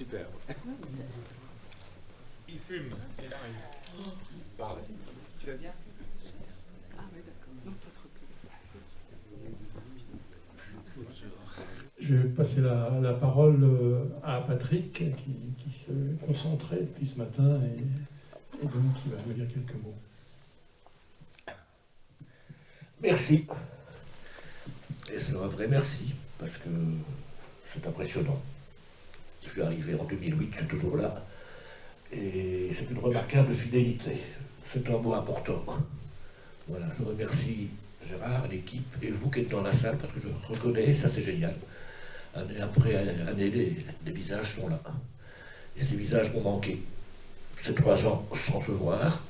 superbe. Il fume, il arrive. Parle. Tu vas bien? Ah oui, d'accord. Non, toi, Je vais passer la parole à Patrick qui se concentrait depuis ce matin et donc qui va me dire quelques mots. Merci. Et c'est un vrai merci, parce que c'est impressionnant. Je suis arrivé en 2008, je suis toujours là, et c'est une remarquable fidélité. C'est un mot important. Voilà, je remercie Gérard, l'équipe, et vous qui êtes dans la salle, parce que je reconnais, ça c'est génial. Année après année, les visages sont là. Et ces visages m'ont manqué. Ces 3 ans sans se voir.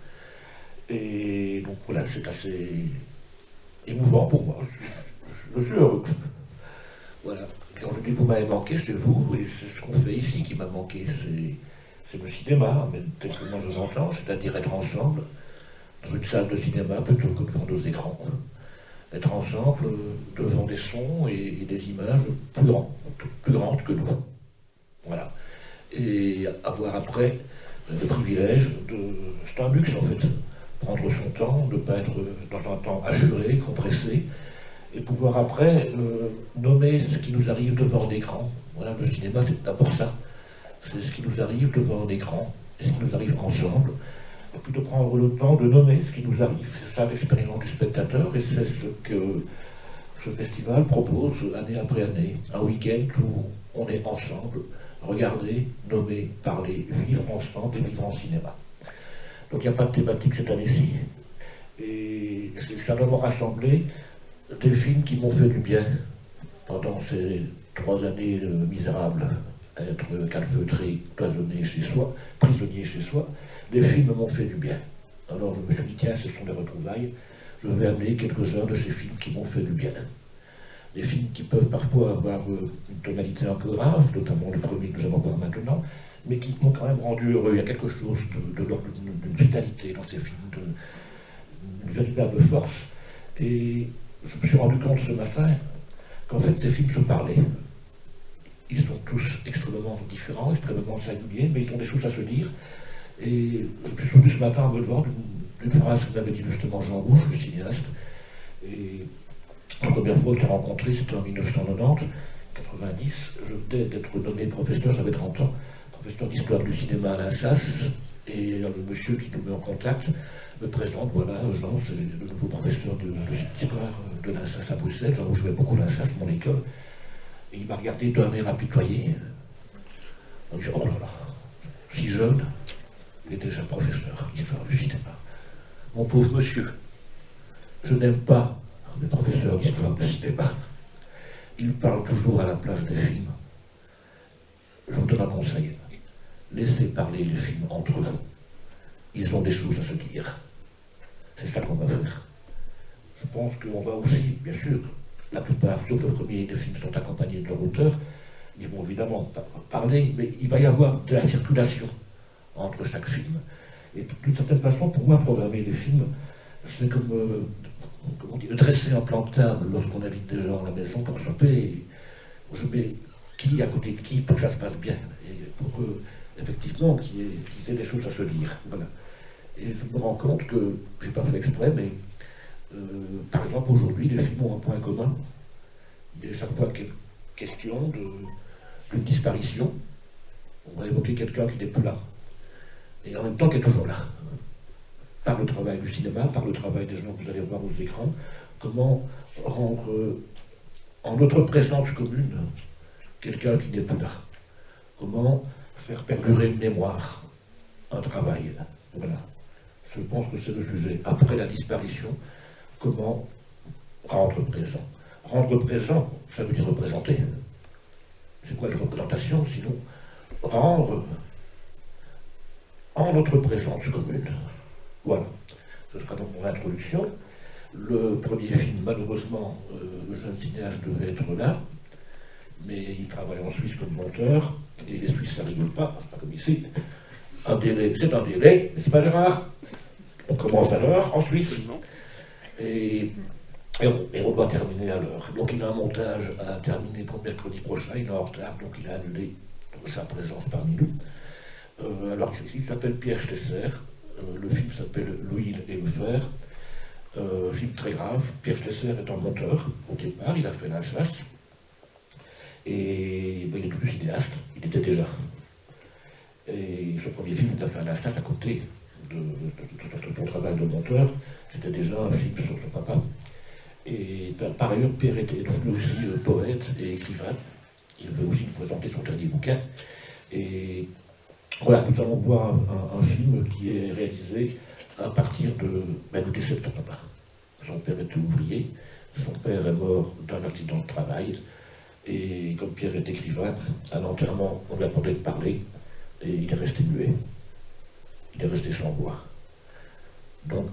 Et donc voilà, c'est assez émouvant pour moi. Je suis heureux. Voilà. Quand je dis que vous m'avez manqué, c'est vous, et c'est ce qu'on fait ici qui m'a manqué. C'est le cinéma, mais tel que moi je l'entends, c'est-à-dire être ensemble dans une salle de cinéma plutôt que devant nos écrans. Être ensemble devant des sons et des images plus grandes que nous. Voilà. Et avoir après le privilège c'est un luxe en fait. Prendre son temps, ne pas être dans un temps assuré, compressé, et pouvoir après nommer ce qui nous arrive devant l'écran. Voilà, le cinéma c'est d'abord ça. C'est ce qui nous arrive devant l'écran, et ce qui nous arrive ensemble. Et puis de prendre le temps de nommer ce qui nous arrive. C'est ça l'expérience du spectateur, et c'est ce que ce festival propose année après année. Un week-end où on est ensemble, regarder, nommer, parler, vivre ensemble et vivre en cinéma. Donc il n'y a pas de thématique cette année-ci. Et c'est simplement rassembler des films qui m'ont fait du bien pendant ces 3 années misérables. Être calfeutré, cloisonné chez soi, prisonnier chez soi, des films m'ont fait du bien. Alors je me suis dit, tiens, ce sont des retrouvailles, je vais amener quelques-uns de ces films qui m'ont fait du bien. Des films qui peuvent parfois avoir une tonalité un peu grave, notamment le premier que nous allons voir maintenant, mais qui m'ont quand même rendu heureux. Il y a quelque chose de l'ordre d'une vitalité dans ces films, d'une véritable force. Et je me suis rendu compte ce matin qu'en fait ces films se parlaient. Ils sont tous extrêmement différents, extrêmement singuliers, mais ils ont des choses à se dire. Et je me suis souvenu ce matin en me levant d'une phrase que m'avait dit justement Jean Rouge, le cinéaste. Et la première fois que je l'ai rencontré, c'était en 1990, 90. Je venais d'être nommé professeur, j'avais 30 ans, professeur d'histoire du cinéma à l'Assas. Et le monsieur qui nous met en contact me présente, voilà, Jean, c'est le nouveau professeur d'histoire de l'Assas à Bruxelles. Jean Rouge, j'aimais beaucoup l'Assas, mon école. Et il m'a regardé d'un air apitoyé. On dit, oh là là, si jeune, il est déjà professeur d'histoire du cinéma. Mon pauvre monsieur, je n'aime pas les professeurs d'histoire du cinéma. Ils parlent toujours à la place des films. Je vous donne un conseil. Laissez parler les films entre eux. Ils ont des choses à se dire. C'est ça qu'on va faire. Je pense qu'on va aussi, bien sûr, la plupart, sauf le premier, des films sont accompagnés de leur auteur. Ils vont évidemment parler, mais il va y avoir de la circulation entre chaque film. Et d'une certaine façon, pour moi, programmer des films, c'est comme comment dire, dresser un plan de table lorsqu'on invite des gens à la maison pour souper. Je mets qui à côté de qui pour que ça se passe bien. Et pour effectivement, qu'ils aient des choses à se dire. Voilà. Et je me rends compte que, je n'ai pas fait exprès, mais par exemple, aujourd'hui, les films ont un point commun. Il y a chaque fois question d'une disparition. On va évoquer quelqu'un qui n'est plus là. Et en même temps qui est toujours là. Par le travail du cinéma, par le travail des gens que vous allez voir aux écrans, comment rendre en notre présence commune quelqu'un qui n'est plus là. Comment faire perdurer une mémoire, un travail. Voilà. Je pense que c'est le sujet. Après la disparition, comment rendre présent. Rendre présent, ça veut dire représenter. C'est quoi une représentation, sinon rendre en notre présence commune. Voilà. Ce sera donc mon introduction. Le premier film, malheureusement, le jeune cinéaste devait être là, mais il travaille en Suisse comme monteur, et les Suisses, ça rigole pas, c'est pas comme ici. Un délai, c'est un délai, mais c'est pas Gérard. On commence à l'heure en Suisse. Et on doit terminer à l'heure. Donc il a un montage à terminer pour mercredi prochain, il est en retard, donc il a annulé. sa présence parmi nous. Alors, il s'appelle Pierre Stesser. Le film s'appelle L'huile et le fer. Film très grave. Pierre Stesser est un monteur au départ, il a fait l'Alsace. Et il est devenu cinéaste, il était déjà. Et ce premier film, il a fait à l'Alsace à côté de son travail de monteur. C'était déjà un film sur son papa. Et par ailleurs, Pierre était donc lui aussi poète et écrivain. Il veut aussi nous présenter son dernier bouquin. Et voilà, nous allons voir un film qui est réalisé à partir du décès de son papa. Son père était ouvrier, son père est mort d'un accident de travail. Et comme Pierre est écrivain, à l'enterrement, on lui a demandé de parler, et il est resté muet. Il est resté sans voix. Donc,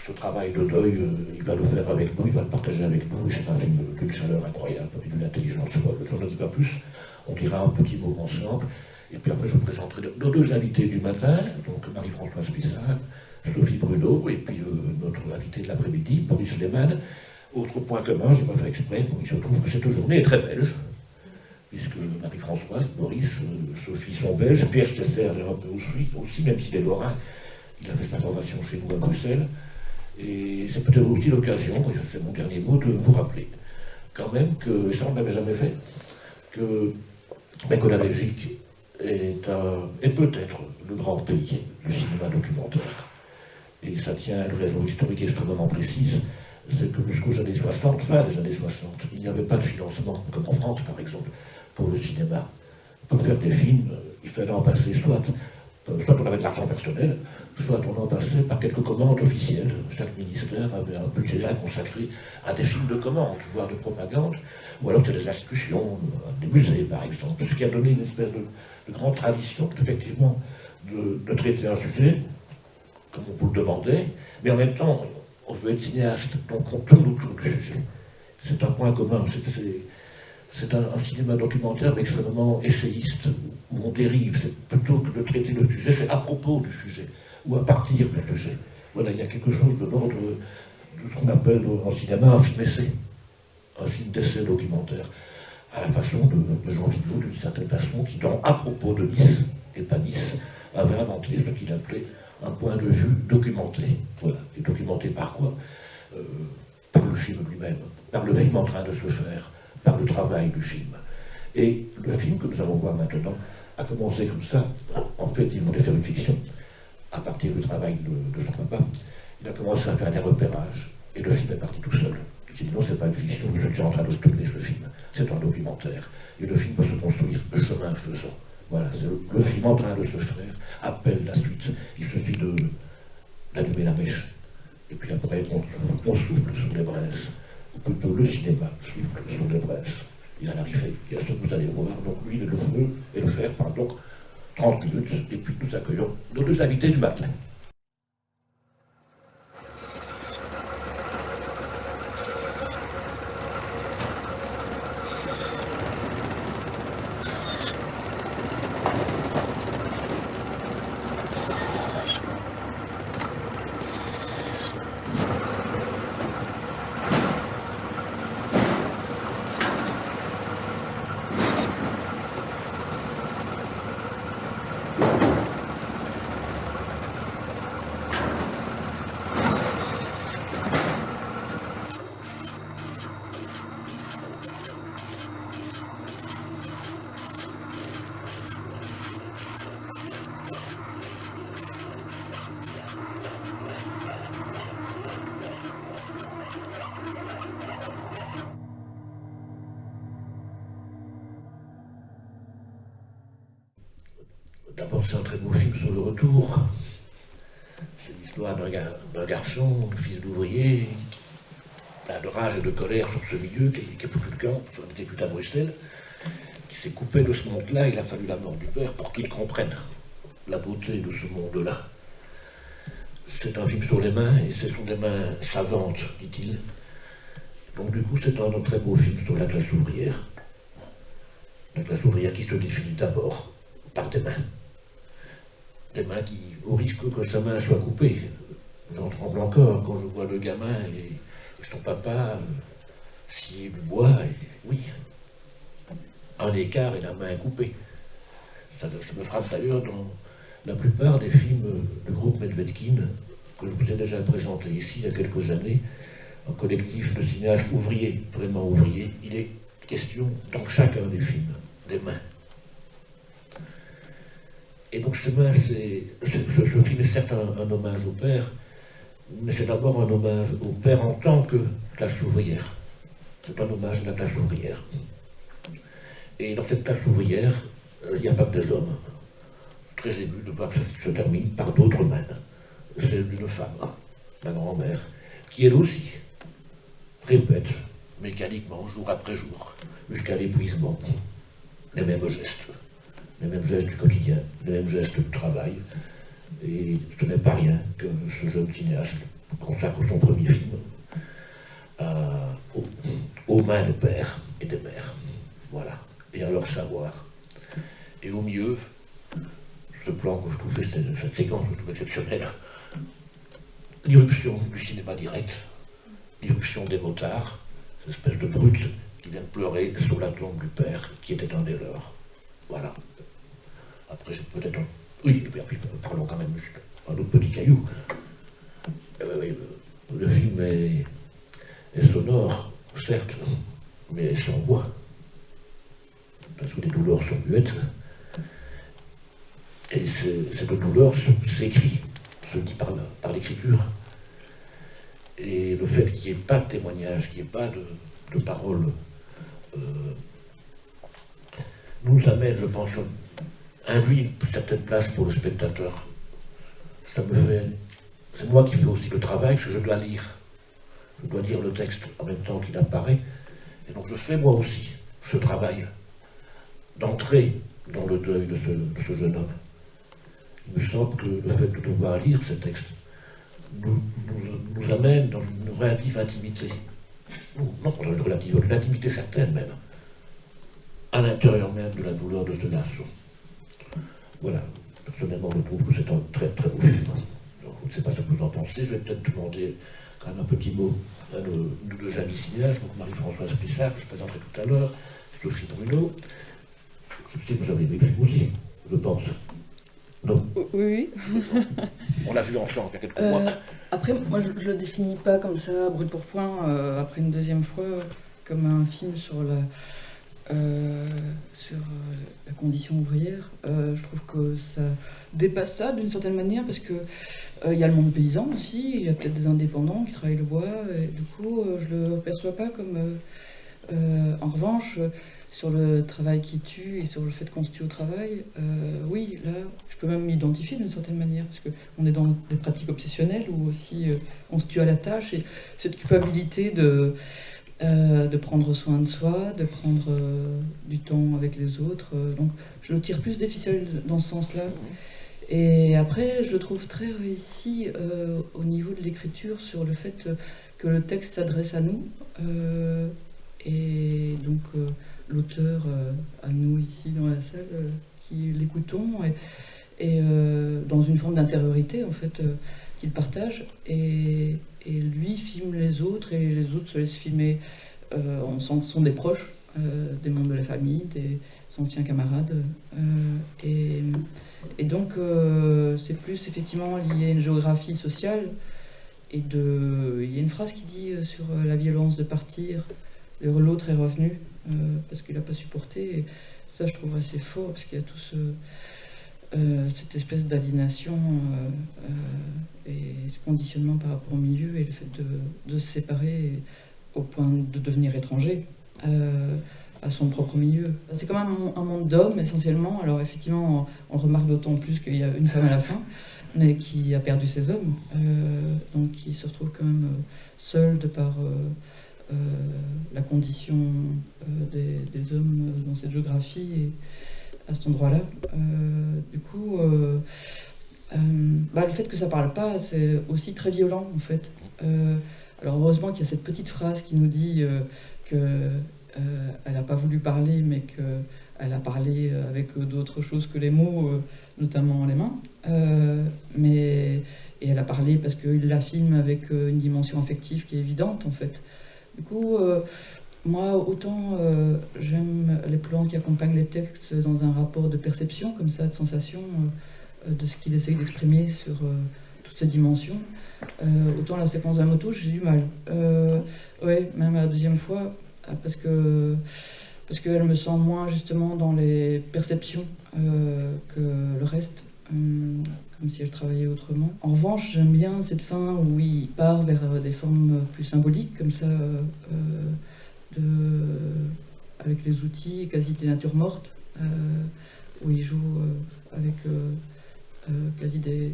ce travail de deuil, il va le faire avec nous, il va le partager avec nous, et c'est un film d'une chaleur incroyable, et d'une intelligence folle. Je n'en dis pas plus, on dira un petit mot ensemble, et puis après je vous présenterai nos deux invités du matin, donc Marie-Françoise Pissard, Sophie Bruno, et puis notre invité de l'après-midi, Boris Lehmann. Autre point commun, je n'ai pas fait exprès, il se trouve que cette journée est très belge, puisque Marie-Françoise, Boris, Sophie sont belges, Pierre Stesser est un peu aussi, même s'il est lorrain, il a fait sa formation chez nous à Bruxelles. Et c'est peut-être aussi l'occasion, et c'est mon dernier mot, de vous rappeler quand même que, et ça on ne l'avait jamais fait, que la Belgique est peut-être le grand pays du cinéma documentaire. Et ça tient à une raison historique extrêmement précise, c'est que jusqu'aux années 60, fin des années 60, il n'y avait pas de financement, comme en France par exemple, pour le cinéma. Pour faire des films, il fallait en passer soit on avait de l'argent personnel, soit on en passait par quelques commandes officielles. Chaque ministère avait un budget consacré à des films de commande, voire de propagande, ou alors c'était des institutions, des musées par exemple, ce qui a donné une espèce de grande tradition, effectivement, de traiter un sujet, comme on vous le demandait, mais en même temps, on veut être cinéaste, donc on tourne autour du sujet. C'est un point commun, c'est un cinéma documentaire mais extrêmement essayiste, où on dérive, c'est plutôt que de traiter le sujet, c'est à propos du sujet, ou à partir du sujet. Voilà, il y a quelque chose de l'ordre de ce qu'on appelle en cinéma un film essai, un film d'essai documentaire, à la façon de Jean Vigo, d'une certaine façon, qui, dans À propos de Nice, et pas Nice, avait inventé ce qu'il appelait un point de vue documenté. Voilà. Et documenté par quoi? Par le film lui-même, par le film en train de se faire, par le travail du film. Et le film que nous allons voir maintenant a commencé comme ça. En fait, il voulait faire une fiction à partir du travail de son papa. Il a commencé à faire des repérages, et le film est parti tout seul. Il s'est dit non, c'est pas une fiction, vous êtes déjà en train de tourner ce film, c'est un documentaire. Et le film peut se construire chemin faisant. Voilà, c'est le film en train de se faire, appelle la suite. Il suffit d'allumer la mèche. Et puis après, on souffle sur les braises. Ou plutôt le cinéma souffle sur les braises. Il en arrive, il y a ce que vous allez voir. Donc lui, le feu et le fer pendant donc 30 minutes. Et puis nous accueillons nos deux invités du matin. D'abord, c'est un très beau film sur le retour. C'est l'histoire d'un garçon, fils d'ouvrier, plein de rage et de colère sur ce milieu, qui est foutu de camp, qui était tout à Bruxelles, qui s'est coupé de ce monde-là. Il a fallu la mort du père pour qu'il comprenne la beauté de ce monde-là. C'est un film sur les mains, et ce sont des mains savantes, dit-il. Donc du coup, c'est un très beau film sur la classe ouvrière. La classe ouvrière qui se définit d'abord par des mains. Des mains qui, au risque que sa main soit coupée. J'en tremble encore quand je vois le gamin et son papa scier du bois, et oui, un écart et la main est coupée. Ça me frappe d'ailleurs dans la plupart des films du groupe Medvedkin, que je vous ai déjà présenté ici il y a quelques années, un collectif de cinéastes ouvriers, vraiment ouvriers. Il est question dans chacun des films, des mains. Et donc ces mains, ce film est certes un hommage au père, mais c'est d'abord un hommage au père en tant que classe ouvrière. C'est un hommage à la classe ouvrière. Et dans cette classe ouvrière, il n'y a pas que des hommes. Je suis très ému de voir que ça se termine par d'autres mains. Celle d'une femme, la grand-mère, qui elle aussi répète mécaniquement, jour après jour, jusqu'à l'épuisement, les mêmes gestes du quotidien, les mêmes gestes du travail. Et ce n'est pas rien que ce jeune cinéaste consacre son premier film aux mains des pères et des mères. Voilà, et à leur savoir. Et au milieu, ce plan que je trouvais, cette séquence que je trouve exceptionnelle, l'irruption du cinéma direct, l'irruption des motards, cette espèce de brute qui vient pleurer sur la tombe du père, qui était un des leurs. Voilà. Après, j'ai peut-être un... Oui, et puis parlons quand même juste un autre petit caillou. Le film est sonore, certes, mais sans voix. Parce que les douleurs sont muettes. Et cette douleur s'écrit, se dit par l'écriture. Et le fait qu'il n'y ait pas de témoignage, qu'il n'y ait pas de parole, nous amène, je pense, induit une certaine place pour le spectateur. C'est moi qui fais aussi le travail, parce que je dois lire. Je dois lire le texte en même temps qu'il apparaît. Et donc je fais moi aussi ce travail d'entrer dans le deuil de ce jeune homme. Il me semble que le fait de devoir lire ce texte nous amène dans une relative intimité. Non, une intimité certaine même, à l'intérieur même de la douleur de ce garçon. Voilà, personnellement je trouve que c'est un très très beau film. Donc, je ne sais pas ce que vous en pensez, je vais peut-être demander quand même un petit mot à nos deux amis cinéastes, donc Marie-Françoise Pissard, que je présenterai tout à l'heure, Sophie Bruno. Je sais que vous avez vu le film aussi, je pense. Non. Oui. On l'a vu ensemble il y a quelques mois. Après, moi, je ne le définis pas comme ça, brut pour point, après une deuxième fois, comme un film sur la condition ouvrière. Je trouve que ça dépasse ça d'une certaine manière, parce que il y a le monde paysan aussi, il y a peut-être des indépendants qui travaillent le bois, et du coup, je ne le perçois pas comme... en revanche, sur le travail qui tue et sur le fait qu'on se tue au travail, oui, là, je peux même m'identifier d'une certaine manière, parce qu'on est dans des pratiques obsessionnelles où aussi on se tue à la tâche, et cette culpabilité de prendre soin de soi, de prendre du temps avec les autres. Donc je tire plus des ficelles dans ce sens-là. Et après, je le trouve très réussi au niveau de l'écriture sur le fait que le texte s'adresse à nous. Et donc l'auteur, à nous ici dans la salle, qui l'écoutons, et dans une forme d'intériorité en fait, qu'il partage. Et lui filme les autres, et les autres se laissent filmer. On sent que ce sont des proches, des membres de la famille, des anciens camarades. Et donc, c'est plus effectivement lié à une géographie sociale. Et il y a une phrase qui dit sur la violence de partir, l'autre est revenu parce qu'il n'a pas supporté. Et ça, je trouve assez fort, parce qu'il y a tout cette espèce d'aliénation et ce conditionnement par rapport au milieu, et le fait de se séparer au point de devenir étranger à son propre milieu. C'est quand même un monde d'hommes essentiellement. Alors effectivement, on remarque d'autant plus qu'il y a une femme à la fin, mais qui a perdu ses hommes, donc qui se retrouve quand même seul de par la condition des hommes dans cette géographie et à cet endroit-là. Du coup, le fait que ça parle pas, c'est aussi très violent en fait. Alors heureusement qu'il y a cette petite phrase qui nous dit qu'elle n'a pas voulu parler, mais qu'elle a parlé avec d'autres choses que les mots, notamment les mains. Et elle a parlé parce qu'il la filme avec une dimension affective qui est évidente en fait. Du coup, Moi, autant j'aime les plans qui accompagnent les textes dans un rapport de perception, comme ça, de sensation, de ce qu'il essaye d'exprimer sur toutes ces dimensions. Autant la séquence de la moto, j'ai du mal. Ouais, même la deuxième fois, parce qu'elle me sent moins justement dans les perceptions que le reste, comme si elle travaillait autrement. En revanche, j'aime bien cette fin où il part vers des formes plus symboliques, comme ça, avec les outils quasi des natures mortes, où il joue avec quasi des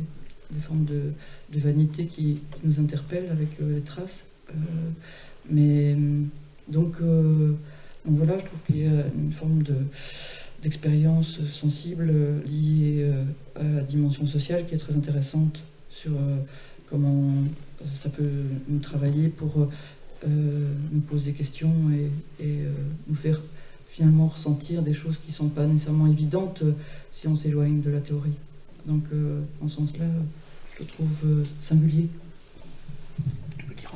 formes de vanité qui nous interpellent avec les traces. Mais donc voilà, je trouve qu'il y a une forme d'expérience sensible liée à la dimension sociale qui est très intéressante sur comment ça peut nous travailler pour nous poser des questions et nous faire finalement ressentir des choses qui ne sont pas nécessairement évidentes si on s'éloigne de la théorie. Donc en ce sens-là, je le trouve singulier. Tu peux dire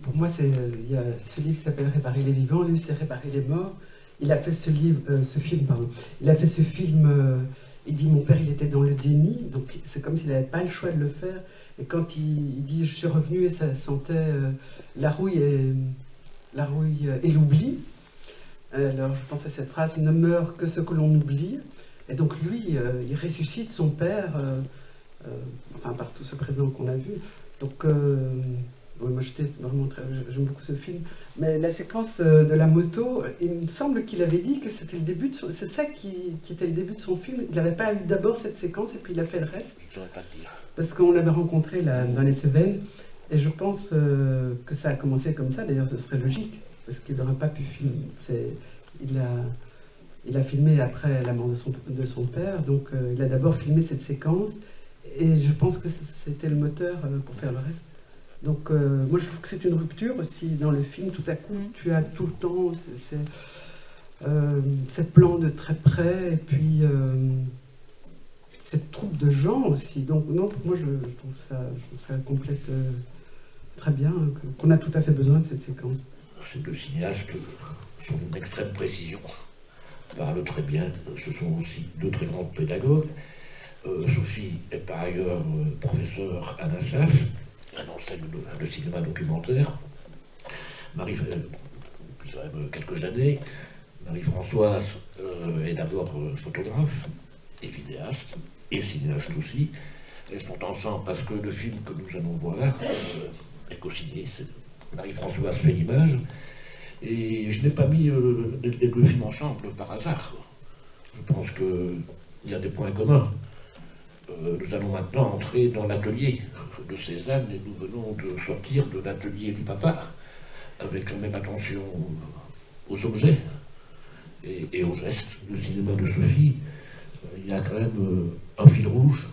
pour moi, il y a ce livre qui s'appelle Réparer les vivants, lui c'est Réparer les morts. Il a fait ce film. Il a fait ce film, il dit mon père il était dans le déni, donc c'est comme s'il n'avait pas le choix de le faire. Et quand il dit je suis revenu et ça sentait la rouille et l'oubli. Alors je pense à cette phrase, ne meurt que ce que l'on oublie. Et donc lui, il ressuscite son père, par tout ce présent qu'on a vu. Donc moi j'aime beaucoup ce film. Mais la séquence de la moto, il me semble qu'il avait dit que c'était le début de c'est ça qui était le début de son film. Il n'avait pas eu d'abord cette séquence et puis il a fait le reste. Je ne saurais pas te dire. Parce qu'on l'avait rencontré là, dans les Cévennes, et je pense que ça a commencé comme ça, d'ailleurs ce serait logique, parce qu'il n'aurait pas pu filmer. Il a filmé après la mort de son père, donc il a d'abord filmé cette séquence, et je pense que c'était le moteur pour faire le reste. Donc moi je trouve que c'est une rupture aussi dans le film, tout à coup tu as tout le temps cette plan de très près, et puis cette troupe de gens aussi. Donc non, pour moi je trouve ça complète très bien, qu'on a tout à fait besoin de cette séquence. Ces deux cinéastes sont d'une extrême précision, parlent très bien, ce sont aussi deux très grandes pédagogues. Sophie est par ailleurs professeure à l'INSAF, elle enseigne le cinéma documentaire. Marie, depuis quand même quelques années, Marie-Françoise est d'abord photographe et vidéaste, et cinéaste aussi. Elles sont ensemble parce que le film que nous allons voir est co-signé. Marie-Françoise fait l'image. Et je n'ai pas mis les deux films ensemble par hasard. Je pense qu'il y a des points communs. Nous allons maintenant entrer dans l'atelier de Cézanne et nous venons de sortir de l'atelier du papa avec la même attention aux objets et aux gestes. Le cinéma de Sophie, il y a quand même un fil rouge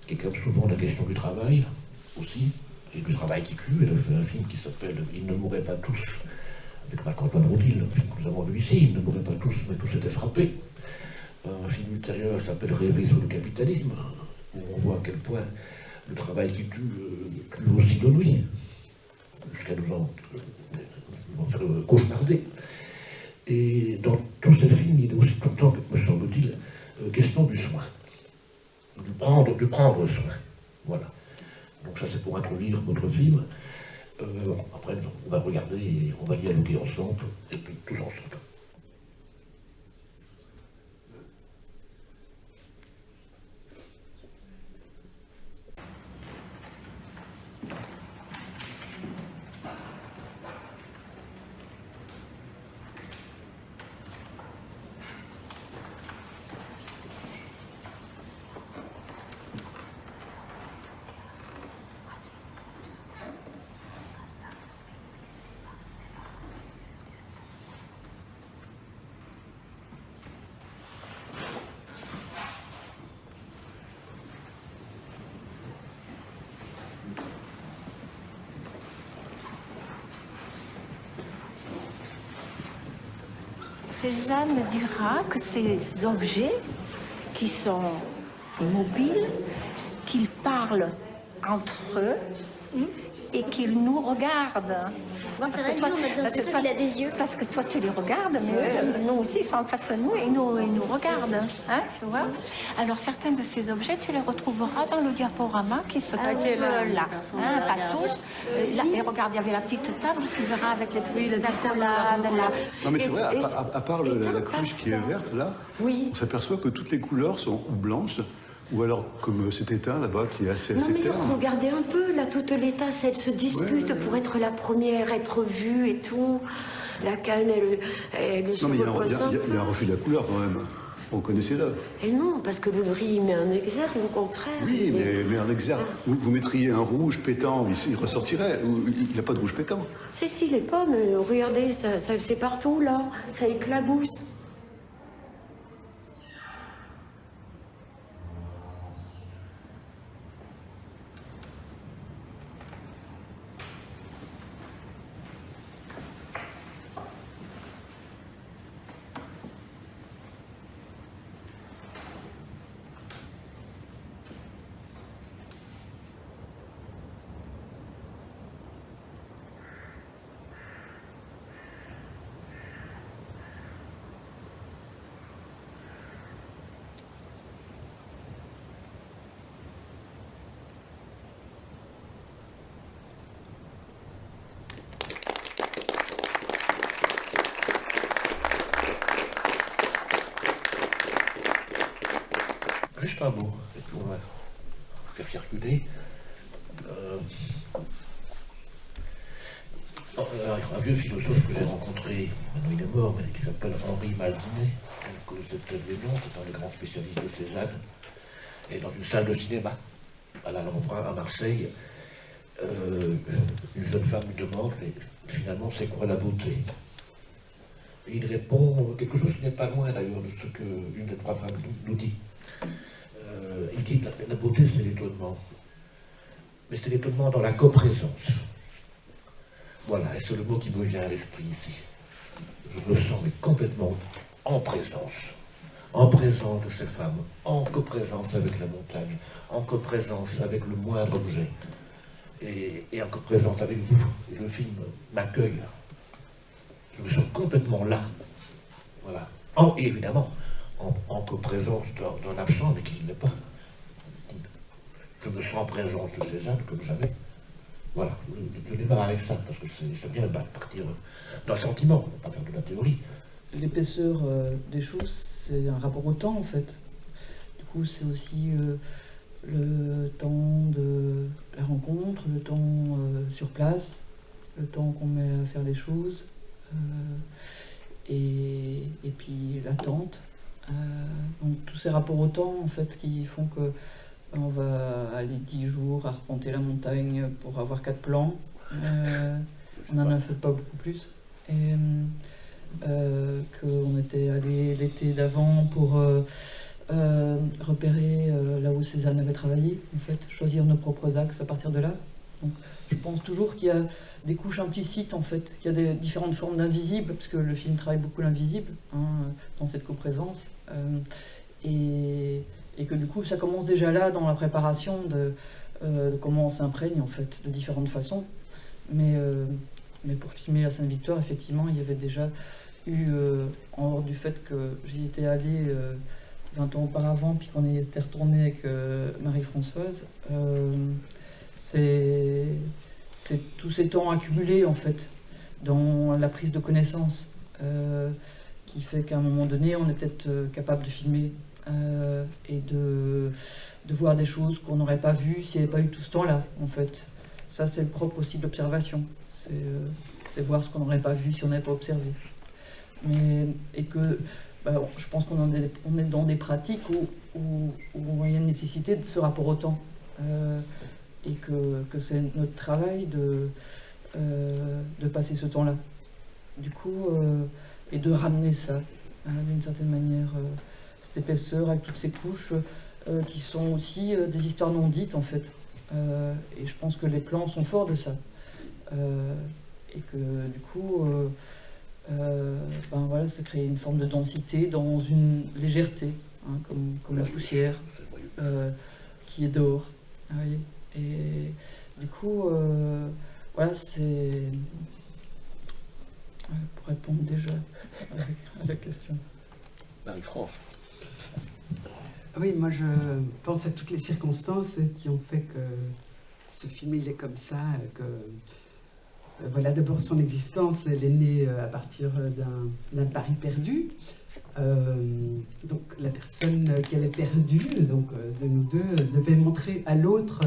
qui est quand même souvent la question du travail aussi, et du travail qui tue. Elle a fait un film qui s'appelle « Ils ne mourraient pas tous », avec Marc-Antoine Rodil, un film que nous avons vu ici. Ils ne mourraient pas tous, mais tous étaient frappés. Un film ultérieur s'appelle « Rêver sur le capitalisme », où on voit à quel point le travail qui tue aussi de lui, jusqu'à nous en faire cauchemarder. Et dans tous ces films, il est aussi tout le temps, me semble-t-il, question du soin, de prendre soin. Voilà. Donc ça c'est pour introduire votre film. Après on va regarder et on va dialoguer ensemble, et puis tous ensemble. Cézanne dira que ces objets qui sont immobiles, qu'ils parlent entre eux et qu'ils nous regardent. C'est vrai, lui, on a l'impression qu'il a des yeux. Parce que toi, tu les regardes, mais nous aussi, ils sont en face de nous et ils nous regardent. Hein, tu vois. Alors, certains de ces objets, tu les retrouveras dans le diaporama qui se trouve là. Hein, pas tous. Là, et regarde, il y avait la petite table, tu verras, avec les petites accolades. Là. Non, mais c'est vrai, à part la cruche qui est verte, là, on s'aperçoit que toutes les couleurs sont ou blanches, ou alors comme cet étain là-bas qui est assez Non mais terne. regardez un peu, là, toute les tasses, elles se disputent pour être la première, être vue et tout. La canne, elle se Non mais il repose un peu. y a un refus de la couleur quand même. On connaissait là. Et non, parce que le gris met un exergue, au contraire. Oui, mais un exergue. Vous mettriez un rouge pétant, il ressortirait. Il n'a pas de rouge pétant. Si, les pommes, regardez, ça c'est partout, là. Ça éclabousse. Juste un mot, et puis on va faire circuler. Un vieux philosophe que j'ai rencontré, maintenant il est mort, mais qui s'appelle Henri Maldinet, vous connaissez peut-être les noms, c'est un des grands spécialistes de Cézanne, et dans une salle de cinéma, à la Lambrun, à Marseille, une jeune femme lui demande, mais finalement, c'est quoi la beauté? Et il répond quelque chose qui n'est pas loin d'ailleurs de ce qu'une des trois femmes nous dit. Il dit que la beauté, c'est l'étonnement. Mais c'est l'étonnement dans la coprésence. Voilà, et c'est le mot qui me vient à l'esprit ici. Je me sens mais complètement en présence de ces femmes, en coprésence avec la montagne, en coprésence avec le moindre objet, et en coprésence avec vous. Et le film m'accueille. Je me sens complètement là. Voilà. Et évidemment, en coprésence d'un absent, mais qui ne l'est pas. Je me sens en présence de Cézanne comme jamais. Voilà, je démarre avec ça, parce que c'est bien de partir d'un sentiment, pas faire de la théorie. L'épaisseur des choses, c'est un rapport au temps, en fait. Du coup, c'est aussi le temps de la rencontre, le temps sur place, le temps qu'on met à faire les choses, et puis l'attente. Donc tous ces rapports au temps, en fait, qui font que on va aller 10 jours à arpenter la montagne pour avoir 4 plans. On n'en a fait pas beaucoup plus. Et qu'on était allé l'été d'avant pour repérer là où Cézanne avait travaillé, en fait, choisir nos propres axes à partir de là. Donc je pense toujours qu'il y a des couches implicites, en fait. Il y a des différentes formes d'invisible, parce que le film travaille beaucoup l'invisible, dans cette coprésence. Et que du coup, ça commence déjà là, dans la préparation de comment on s'imprègne, en fait, de différentes façons. Mais pour filmer la Sainte-Victoire, effectivement, il y avait déjà eu, en dehors du fait que j'y étais allée 20 ans auparavant, puis qu'on y était retourné avec Marie-Françoise, c'est tous ces temps accumulés, en fait, dans la prise de connaissance, qui fait qu'à un moment donné, on est peut-être capable de filmer et de voir des choses qu'on n'aurait pas vues s'il n'y avait pas eu tout ce temps-là, en fait. Ça, c'est le propre aussi de l'observation. C'est voir ce qu'on n'aurait pas vu si on n'avait pas observé. Et que je pense qu'on est dans des pratiques où il y a une nécessité de ce rapport au temps. Et que c'est notre travail de passer ce temps-là. Du coup, et de ramener ça, d'une certaine manière, cette épaisseur avec toutes ces couches qui sont aussi des histoires non dites, en fait. Et je pense que les plans sont forts de ça. Et que du coup, voilà, ça crée une forme de densité dans une légèreté, comme la poussière qui est dehors. Vous voyez ? Et du coup, voilà, c'est... Pour répondre déjà à la question. Marie-France. Oui, moi je pense à toutes les circonstances qui ont fait que ce film il est comme ça, que voilà, d'abord son existence, elle est née à partir d'un pari perdu. Donc la personne qui avait perdu, donc de nous deux, devait montrer à l'autre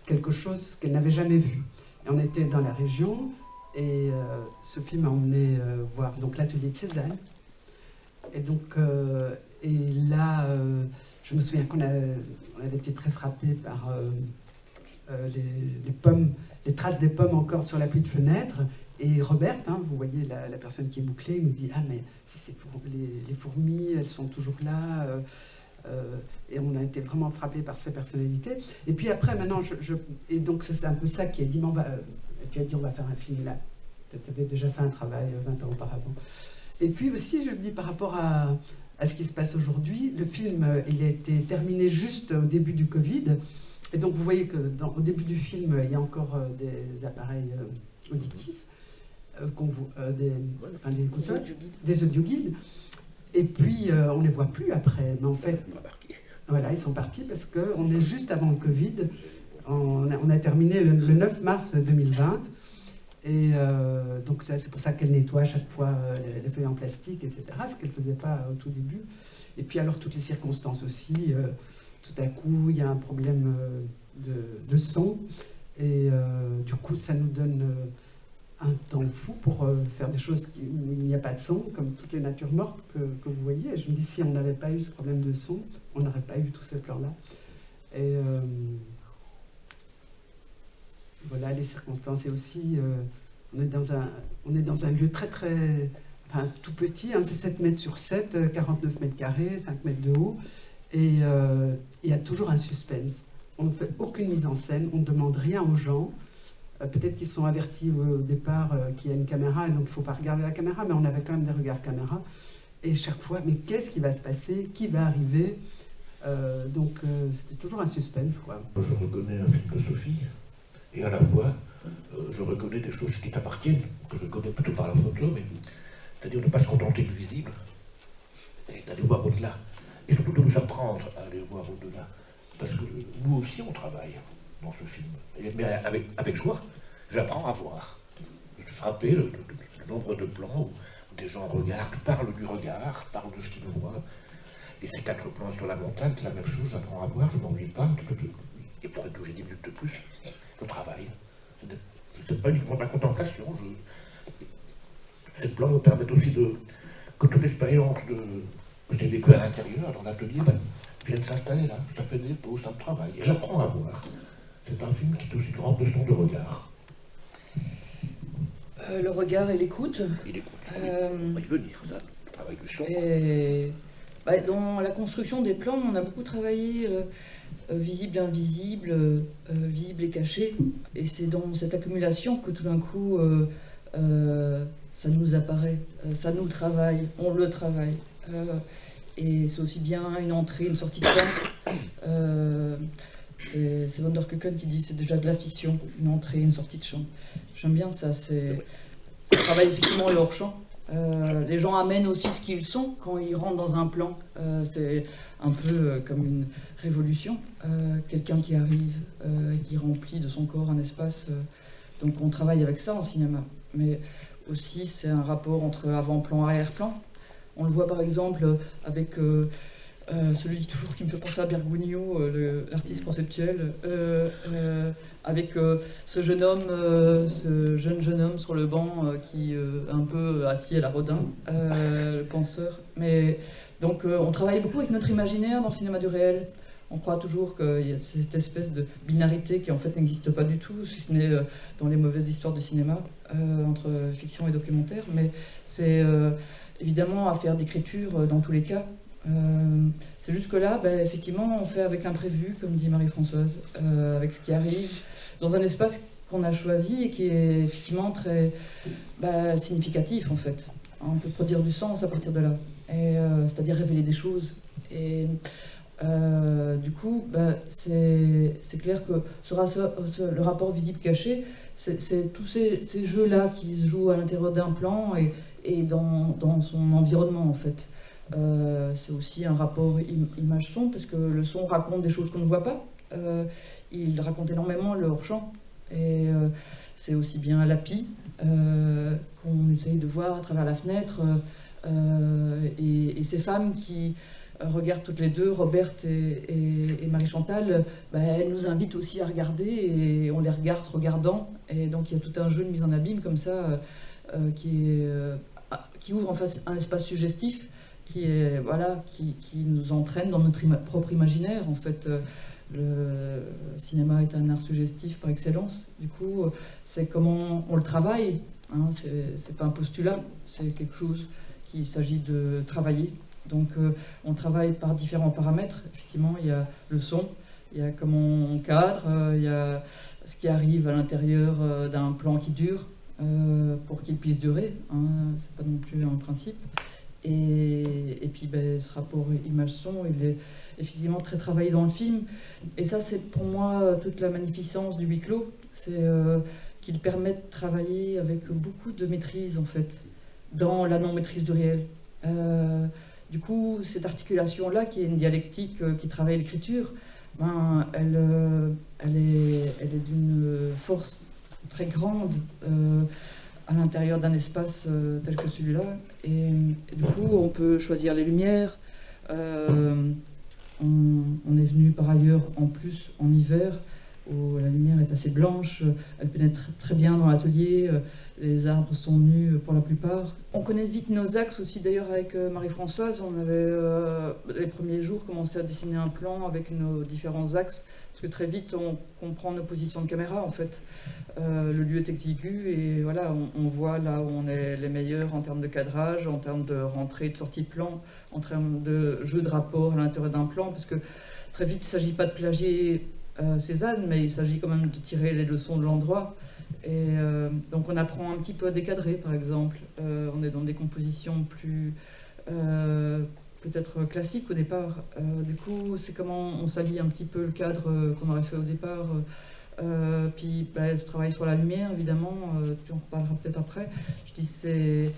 quelque chose qu'elle n'avait jamais vu. Et on était dans la région et ce film a emmené voir donc l'atelier de Cézanne. Et donc et là, je me souviens qu'on avait été très frappés par les pommes, les traces des pommes encore sur l'appui de fenêtre. Et Robert, hein, vous voyez la personne qui est bouclée, nous dit « Ah, mais les fourmis, elles sont toujours là. » Et on a été vraiment frappés par ces personnalités. Et puis après, maintenant, et donc c'est un peu ça qui a dit « On va faire un film là. » Tu avais déjà fait un travail 20 ans auparavant. Et puis aussi, je me dis, par rapport à ce qui se passe aujourd'hui, le film, il a été terminé juste au début du Covid. Et donc, vous voyez que au début du film, il y a encore des appareils auditifs, des audioguides. Et puis, on ne les voit plus après. Mais en fait, voilà, ils sont partis parce qu'on est juste avant le Covid. On a terminé le 9 mars 2020. Et donc c'est pour ça qu'elle nettoie à chaque fois les feuilles en plastique, etc., ce qu'elle ne faisait pas au tout début. Et puis alors toutes les circonstances aussi, tout à coup il y a un problème de son, et du coup ça nous donne un temps fou pour faire des choses où il n'y a pas de son, comme toutes les natures mortes que vous voyez. Et je me dis, si on n'avait pas eu ce problème de son, on n'aurait pas eu tous ces plans-là. Et voilà, les circonstances. Et aussi, on est dans un lieu très, enfin, tout petit, hein, c'est 7 mètres sur 7, 49 mètres carrés, 5 mètres de haut. Et il y a toujours un suspense. On ne fait aucune mise en scène, on ne demande rien aux gens. Peut-être qu'ils sont avertis au départ qu'il y a une caméra, et donc il ne faut pas regarder la caméra, mais on avait quand même des regards caméra. Et chaque fois, mais qu'est-ce qui va se passer? Qui va arriver? Donc c'était toujours un suspense, quoi. Je reconnais un film de Sophie, et à la fois, je reconnais des choses qui t'appartiennent, que je connais plutôt par la photo, mais c'est-à-dire ne pas se contenter du visible, et d'aller voir au-delà. Et surtout de nous apprendre à aller voir au-delà. Parce que nous aussi, on travaille dans ce film. Mais avec joie, j'apprends à voir. Je suis frappé du nombre de plans où des gens regardent, parlent du regard, parlent de ce qu'ils voient. Et ces 4 plans sur la montagne, c'est la même chose, j'apprends à voir, je ne m'ennuie pas. Et pour durer 10 minutes de plus, je travaille. Ce n'est pas uniquement de la contemplation. Ces plans me permettent aussi que toute l'expérience que j'ai vécue à l'intérieur, dans l'atelier, vienne s'installer là. Ça fait des pauses, ça me travaille. Et j'apprends à voir. C'est un film qui est aussi une grande leçon de regard. Le regard et l'écoute. Et l'écoute, il veut dire ça, le travail du son. Et, dans la construction des plans, on a beaucoup travaillé visible, invisible, visible et caché. Et c'est dans cette accumulation que tout d'un coup, ça nous apparaît, ça nous travaille, on le travaille. Et c'est aussi bien une entrée, une sortie de champ. C'est Van der Keuken qui dit c'est déjà de la fiction, une entrée, une sortie de champ. J'aime bien ça, ça travaille effectivement leur champ. Les gens amènent aussi ce qu'ils sont quand ils rentrent dans un plan. C'est un peu comme une révolution. Quelqu'un qui arrive et qui remplit de son corps un espace. Donc on travaille avec ça en cinéma. Mais aussi c'est un rapport entre avant-plan et arrière-plan. On le voit par exemple avec celui toujours qui me fait penser à Bergogneau, l'artiste conceptuel, avec ce jeune homme, ce jeune homme sur le banc qui est un peu assis à la Rodin, le penseur. Mais donc on travaille beaucoup avec notre imaginaire dans le cinéma du réel. On croit toujours qu'il y a cette espèce de binarité qui en fait n'existe pas du tout, si ce n'est dans les mauvaises histoires du cinéma, entre fiction et documentaire. Mais c'est évidemment affaire d'écriture dans tous les cas. C'est juste que là, effectivement, on fait avec l'imprévu, comme dit Marie-Françoise, avec ce qui arrive, dans un espace qu'on a choisi et qui est effectivement très significatif, en fait. On peut produire du sens à partir de là, c'est-à-dire révéler des choses. Et Du coup, c'est clair que le rapport visible-caché, c'est tous ces jeux-là qui se jouent à l'intérieur d'un plan et dans son environnement, en fait. C'est aussi un rapport image-son, parce que le son raconte des choses qu'on ne voit pas. Il raconte énormément le hors-champ. Et c'est aussi bien l'api qu'on essaye de voir à travers la fenêtre. Et ces femmes qui regardent toutes les deux, Roberte et Marie-Chantal, elles nous invitent aussi à regarder et on les regarde regardant. Et donc il y a tout un jeu de mise en abîme comme ça qui ouvre en face un espace suggestif qui nous entraîne dans notre propre imaginaire. En fait, le cinéma est un art suggestif par excellence. Du coup, c'est comment on le travaille. Hein, c'est pas un postulat, c'est quelque chose qu'il s'agit de travailler. Donc on travaille par différents paramètres. Effectivement, il y a le son, il y a comment on cadre, il y a ce qui arrive à l'intérieur d'un plan qui dure pour qu'il puisse durer. Hein, c'est pas non plus un principe. Et puis ce rapport image-son, il est effectivement très travaillé dans le film. Et ça, c'est pour moi toute la magnificence du huis clos. C'est qu'il permet de travailler avec beaucoup de maîtrise, en fait, dans la non-maîtrise du réel. Du coup, cette articulation-là, qui est une dialectique qui travaille l'écriture, elle est d'une force très grande à l'intérieur d'un espace tel que celui-là. Et du coup, on peut choisir les lumières. On est venu par ailleurs en plus en hiver, où la lumière est assez blanche, elle pénètre très bien dans l'atelier, les arbres sont nus pour la plupart. On connaît vite nos axes aussi d'ailleurs avec Marie-Françoise. On avait les premiers jours commencé à dessiner un plan avec nos différents axes, parce que très vite on comprend nos positions de caméra en fait. Le lieu est exigu et voilà, on voit là où on est les meilleurs en termes de cadrage, en termes de rentrée et de sortie de plan, en termes de jeu de rapport à l'intérieur d'un plan, parce que très vite il ne s'agit pas de plagier Cézanne, mais il s'agit quand même de tirer les leçons de l'endroit. Et donc on apprend un petit peu à décadrer, par exemple. On est dans des compositions plus peut-être classiques au départ. Du coup, c'est comment on s'allie un petit peu le cadre qu'on aurait fait au départ. Puis ce travail sur la lumière, évidemment, on en reparlera peut-être après. Je dis c'est...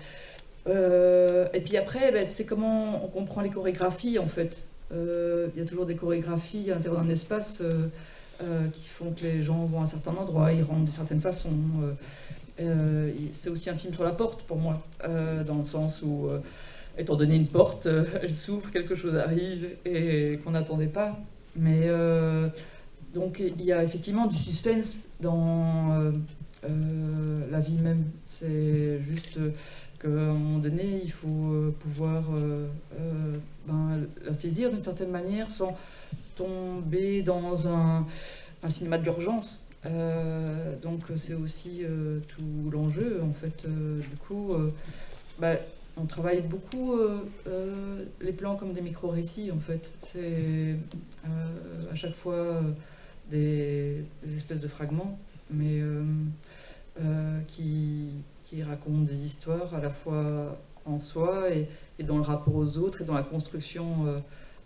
et puis après, c'est comment on comprend les chorégraphies, en fait. Il y a toujours des chorégraphies à l'intérieur d'un espace qui font que les gens vont à un certain endroit, ils rentrent de certaines façons. C'est aussi un film sur la porte pour moi, dans le sens où, étant donné une porte, elle s'ouvre, quelque chose arrive et qu'on n'attendait pas. Mais donc il y a effectivement du suspense dans la vie même. C'est juste qu'à un moment donné, il faut pouvoir la saisir d'une certaine manière sans tomber dans un cinéma d'urgence. Donc c'est aussi tout l'enjeu en fait. Du coup, on travaille beaucoup les plans comme des micro-récits en fait. C'est à chaque fois des espèces de fragments, mais qui racontent des histoires à la fois en soi et dans le rapport aux autres et dans la construction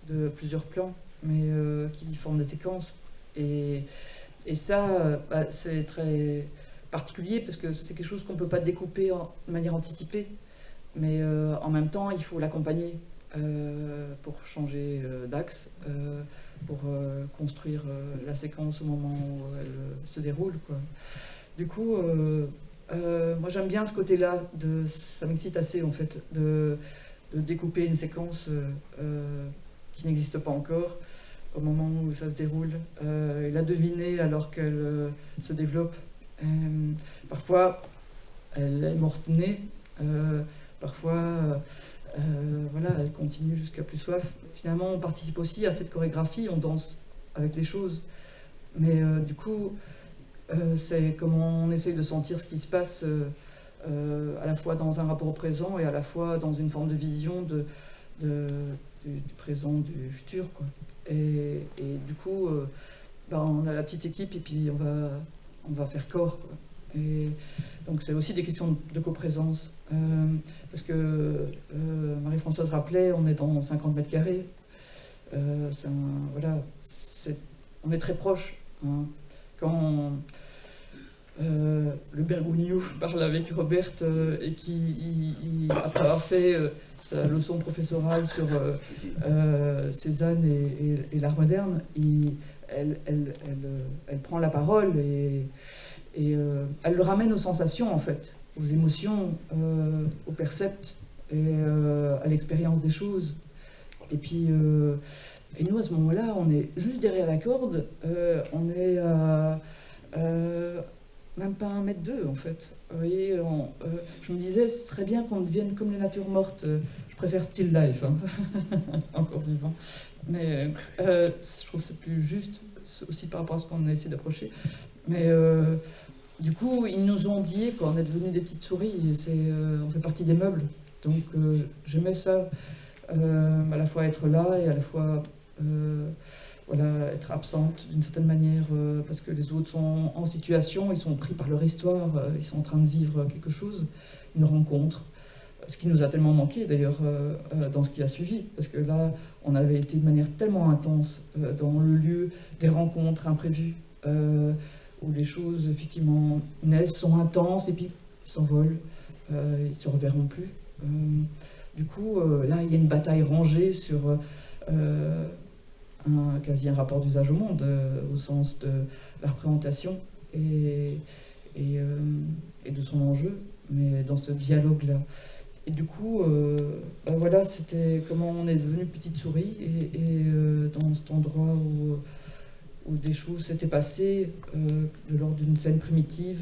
de plusieurs plans, mais qui forment des séquences. Et ça, c'est très particulier parce que c'est quelque chose qu'on ne peut pas découper de manière anticipée, mais en même temps, il faut l'accompagner pour changer d'axe, pour construire la séquence au moment où elle se déroule, quoi. Du coup, moi j'aime bien ce côté-là, ça m'excite assez en fait, de découper une séquence qui n'existe pas encore au moment où ça se déroule, et la deviner alors qu'elle se développe. Parfois, elle est morte-née, parfois, elle continue jusqu'à plus soif. Finalement, on participe aussi à cette chorégraphie, on danse avec les choses. Mais du coup, c'est comment on essaye de sentir ce qui se passe à la fois dans un rapport au présent et à la fois dans une forme de vision du présent, du futur, quoi. Et du coup, on a la petite équipe et puis on va faire corps, quoi. Et donc c'est aussi des questions de coprésence. Parce que Marie-Françoise rappelait, on est dans 50 mètres carrés. voilà, on est très proches. Hein. Quand le Bergogneau parle avec Robert et après avoir fait sa leçon professorale sur Cézanne et l'art moderne, elle prend la parole et elle le ramène aux sensations, en fait, aux émotions, au percept et à l'expérience des choses. Et puis, et nous, à ce moment-là, on est juste derrière la corde, on est à même pas 1,2 m, en fait. Vous voyez, je me disais, ce serait bien qu'on devienne comme les natures mortes. Je préfère still life, hein. Encore vivant. Mais je trouve que c'est plus juste, aussi par rapport à ce qu'on a essayé d'approcher. Mais du coup, ils nous ont oubliés, quoi. On est devenus des petites souris, et on fait partie des meubles. Donc j'aimais ça, à la fois être là et à la fois voilà, être absente d'une certaine manière, parce que les autres sont en situation, ils sont pris par leur histoire, ils sont en train de vivre quelque chose, une rencontre. Ce qui nous a tellement manqué d'ailleurs dans ce qui a suivi, parce que là, on avait été de manière tellement intense dans le lieu des rencontres imprévues, où les choses effectivement naissent, sont intenses et puis s'envolent, ils ne se reverront plus. Du coup, là, il y a une bataille rangée sur quasi un rapport d'usage au monde, au sens de la représentation et de son enjeu, mais dans ce dialogue-là. Et du coup, voilà, c'était comment on est devenu petite souris, et dans cet endroit où des choses s'étaient passées, de l'ordre d'une scène primitive.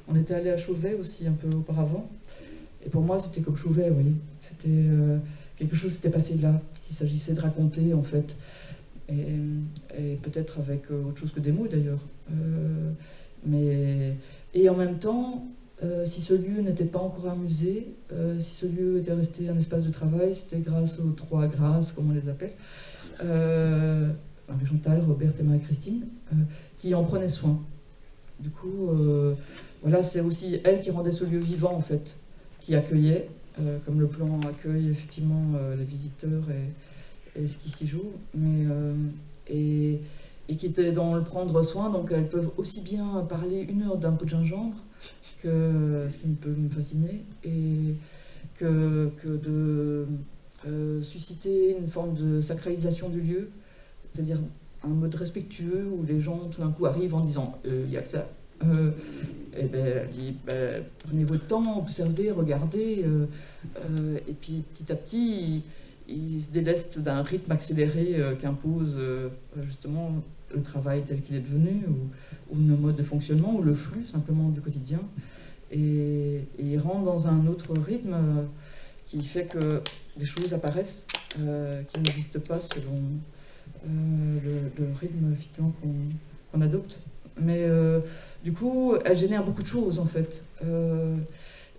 On était allé à Chauvet aussi un peu auparavant, et pour moi c'était comme Chauvet, vous voyez. C'était quelque chose s'était passé là, qu'il s'agissait de raconter en fait, et peut-être avec autre chose que des mots d'ailleurs. Et en même temps, si ce lieu n'était pas encore un musée, si ce lieu était resté un espace de travail, c'était grâce aux 3 grâces, comme on les appelle, Marie-Chantal, Robert et Marie-Christine, qui en prenaient soin. Du coup, voilà, c'est aussi elle qui rendait ce lieu vivant, en fait, qui accueillait, comme le plan accueille effectivement les visiteurs et ce qui s'y joue, et qui était dans le prendre soin, donc elles peuvent aussi bien parler 1 heure d'un pot de gingembre, que ce qui peut me fasciner, et que de susciter une forme de sacralisation du lieu, c'est-à-dire un mode respectueux où les gens tout d'un coup arrivent en disant il y a que ça. Et ben, elle dit prenez votre temps, observez, regardez, et puis petit à petit il se déleste d'un rythme accéléré qu'impose justement le travail tel qu'il est devenu, ou nos modes de fonctionnement, ou le flux simplement du quotidien, et il rentre dans un autre rythme qui fait que des choses apparaissent qui n'existent pas selon le rythme effectivement qu'on adopte. Mais du coup, elle génère beaucoup de choses en fait.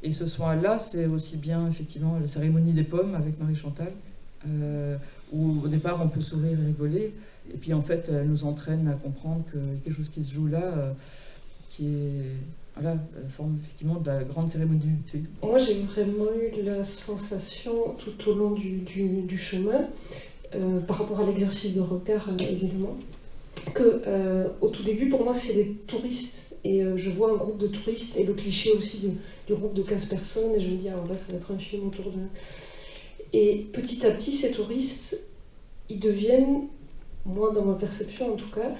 Et ce soir-là, c'est aussi bien effectivement la cérémonie des pommes avec Marie-Chantal, où au départ on peut sourire et rigoler, et puis en fait elle nous entraîne à comprendre qu'il y a quelque chose qui se joue là, qui est voilà, la forme effectivement de la grande cérémonie du thé. Moi j'ai vraiment eu la sensation tout au long du chemin, par rapport à l'exercice de regard évidemment, que au tout début pour moi c'est des touristes, et je vois un groupe de touristes, et le cliché aussi du groupe de 15 personnes, et je me dis alors là ça va être un film autour de... Et petit à petit, ces touristes, ils deviennent, moi dans ma perception en tout cas,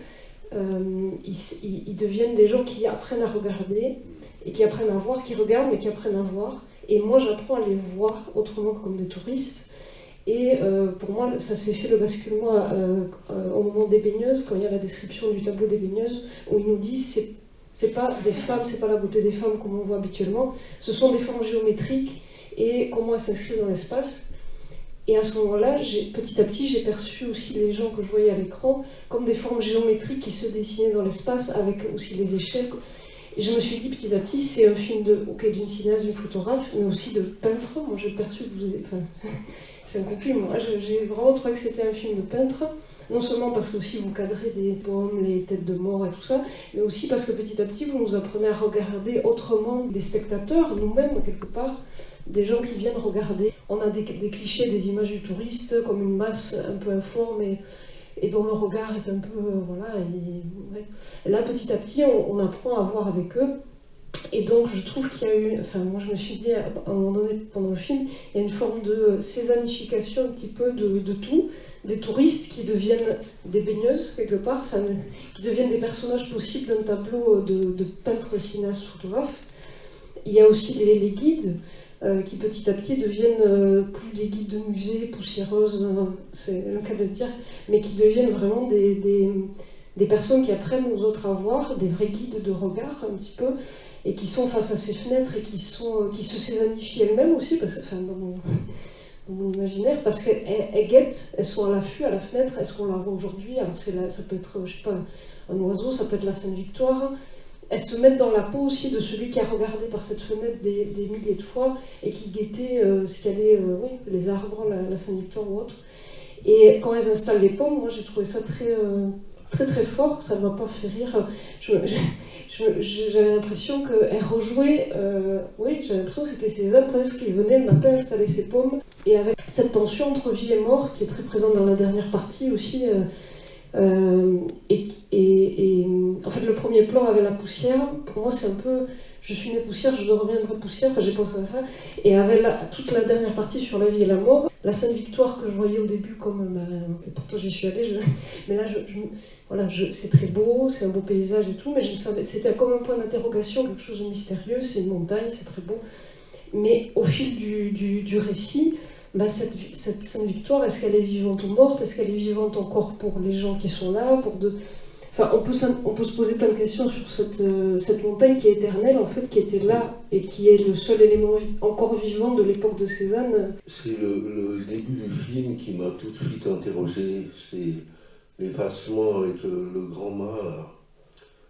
ils deviennent des gens qui apprennent à regarder, et qui apprennent à voir, qui regardent mais qui apprennent à voir. Et moi j'apprends à les voir autrement que comme des touristes. Et pour moi, ça s'est fait le basculement au moment des baigneuses, quand il y a la description du tableau des baigneuses, où ils nous disent c'est pas des femmes, c'est pas la beauté des femmes comme on voit habituellement, ce sont des formes géométriques et comment elles s'inscrivent dans l'espace. Et à ce moment-là, petit à petit, j'ai perçu aussi les gens que je voyais à l'écran comme des formes géométriques qui se dessinaient dans l'espace, avec aussi les échelles. Et je me suis dit petit à petit, c'est un film d'une cinéaste, d'une photographe, mais aussi de peintre. Moi, j'ai perçu que c'est un compliment. J'ai vraiment trouvé que c'était un film de peintre. Non seulement parce que aussi vous cadrez des pommes, les têtes de mort et tout ça, mais aussi parce que petit à petit, vous nous apprenez à regarder autrement des spectateurs, nous-mêmes, quelque part, des gens qui viennent regarder. On a des clichés, des images du touriste comme une masse un peu informe et dont le regard est un peu... voilà. Et là, petit à petit, on apprend à voir avec eux. Et donc, je trouve qu'il y a eu... Enfin, moi, je me suis dit, à un moment donné, pendant le film, il y a une forme de césanification un petit peu de tout. Des touristes qui deviennent des baigneuses, quelque part, enfin, qui deviennent des personnages possibles d'un tableau de peintre, cinéaste, photographe. Il y a aussi les guides, qui petit à petit deviennent plus des guides de musée, poussiéreuses, c'est le cas de le dire, mais qui deviennent vraiment des personnes qui apprennent aux autres à voir, des vrais guides de regard, un petit peu, et qui sont face à ces fenêtres et qui se césanifient elles-mêmes aussi, parce que, enfin, dans mon imaginaire, parce qu'elles guettent, elles sont à l'affût, à la fenêtre, est-ce qu'on la voit aujourd'hui? Alors ça peut être, je sais pas, un oiseau, ça peut être la Sainte-Victoire. Elles se mettent dans la peau aussi de celui qui a regardé par cette fenêtre des milliers de fois et qui guettait ce qu'allait, les arbres, la Sainte-Victoire ou autre. Et quand elles installent les pommes, moi j'ai trouvé ça très fort, ça ne m'a pas fait rire. J'avais l'impression qu'elle rejouait, j'avais l'impression que c'était Cézanne presque qui venait le matin installer ses pommes. Et avec cette tension entre vie et mort qui est très présente dans la dernière partie aussi. En fait, le premier plan avec la poussière, pour moi c'est un peu... Je suis née poussière, je dois reviendrai poussière, enfin, j'ai pensé à ça. Et avec toute la dernière partie sur la vie et la mort, la Sainte-Victoire que je voyais au début comme... et pourtant j'y suis allée, mais là c'est très beau, c'est un beau paysage et tout, mais je savais, c'était comme un point d'interrogation, quelque chose de mystérieux, c'est une montagne, c'est très beau. Mais au fil du récit, cette Sainte-Victoire, est-ce qu'elle est vivante ou morte? Est-ce qu'elle est vivante encore pour les gens qui sont là? Enfin, on peut se poser plein de questions sur cette montagne qui est éternelle, en fait, qui était là et qui est le seul élément encore vivant de l'époque de Cézanne. C'est le début du film qui m'a tout de suite interrogé. C'est l'effacement avec le grand mât, là.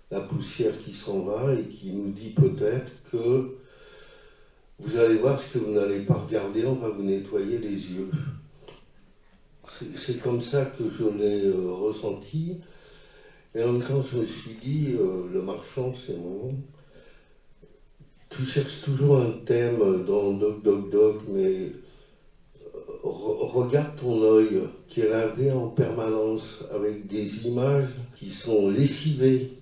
La poussière qui s'en va et qui nous dit peut-être que vous allez voir ce que vous n'allez pas regarder, on va vous nettoyer les yeux. C'est comme ça que je l'ai ressenti. Et en même temps, je me suis dit, le marchand, c'est mon nom. Tu cherches toujours un thème dans Doc Doc Doc, mais regarde ton œil qui est lavé en permanence avec des images qui sont lessivées.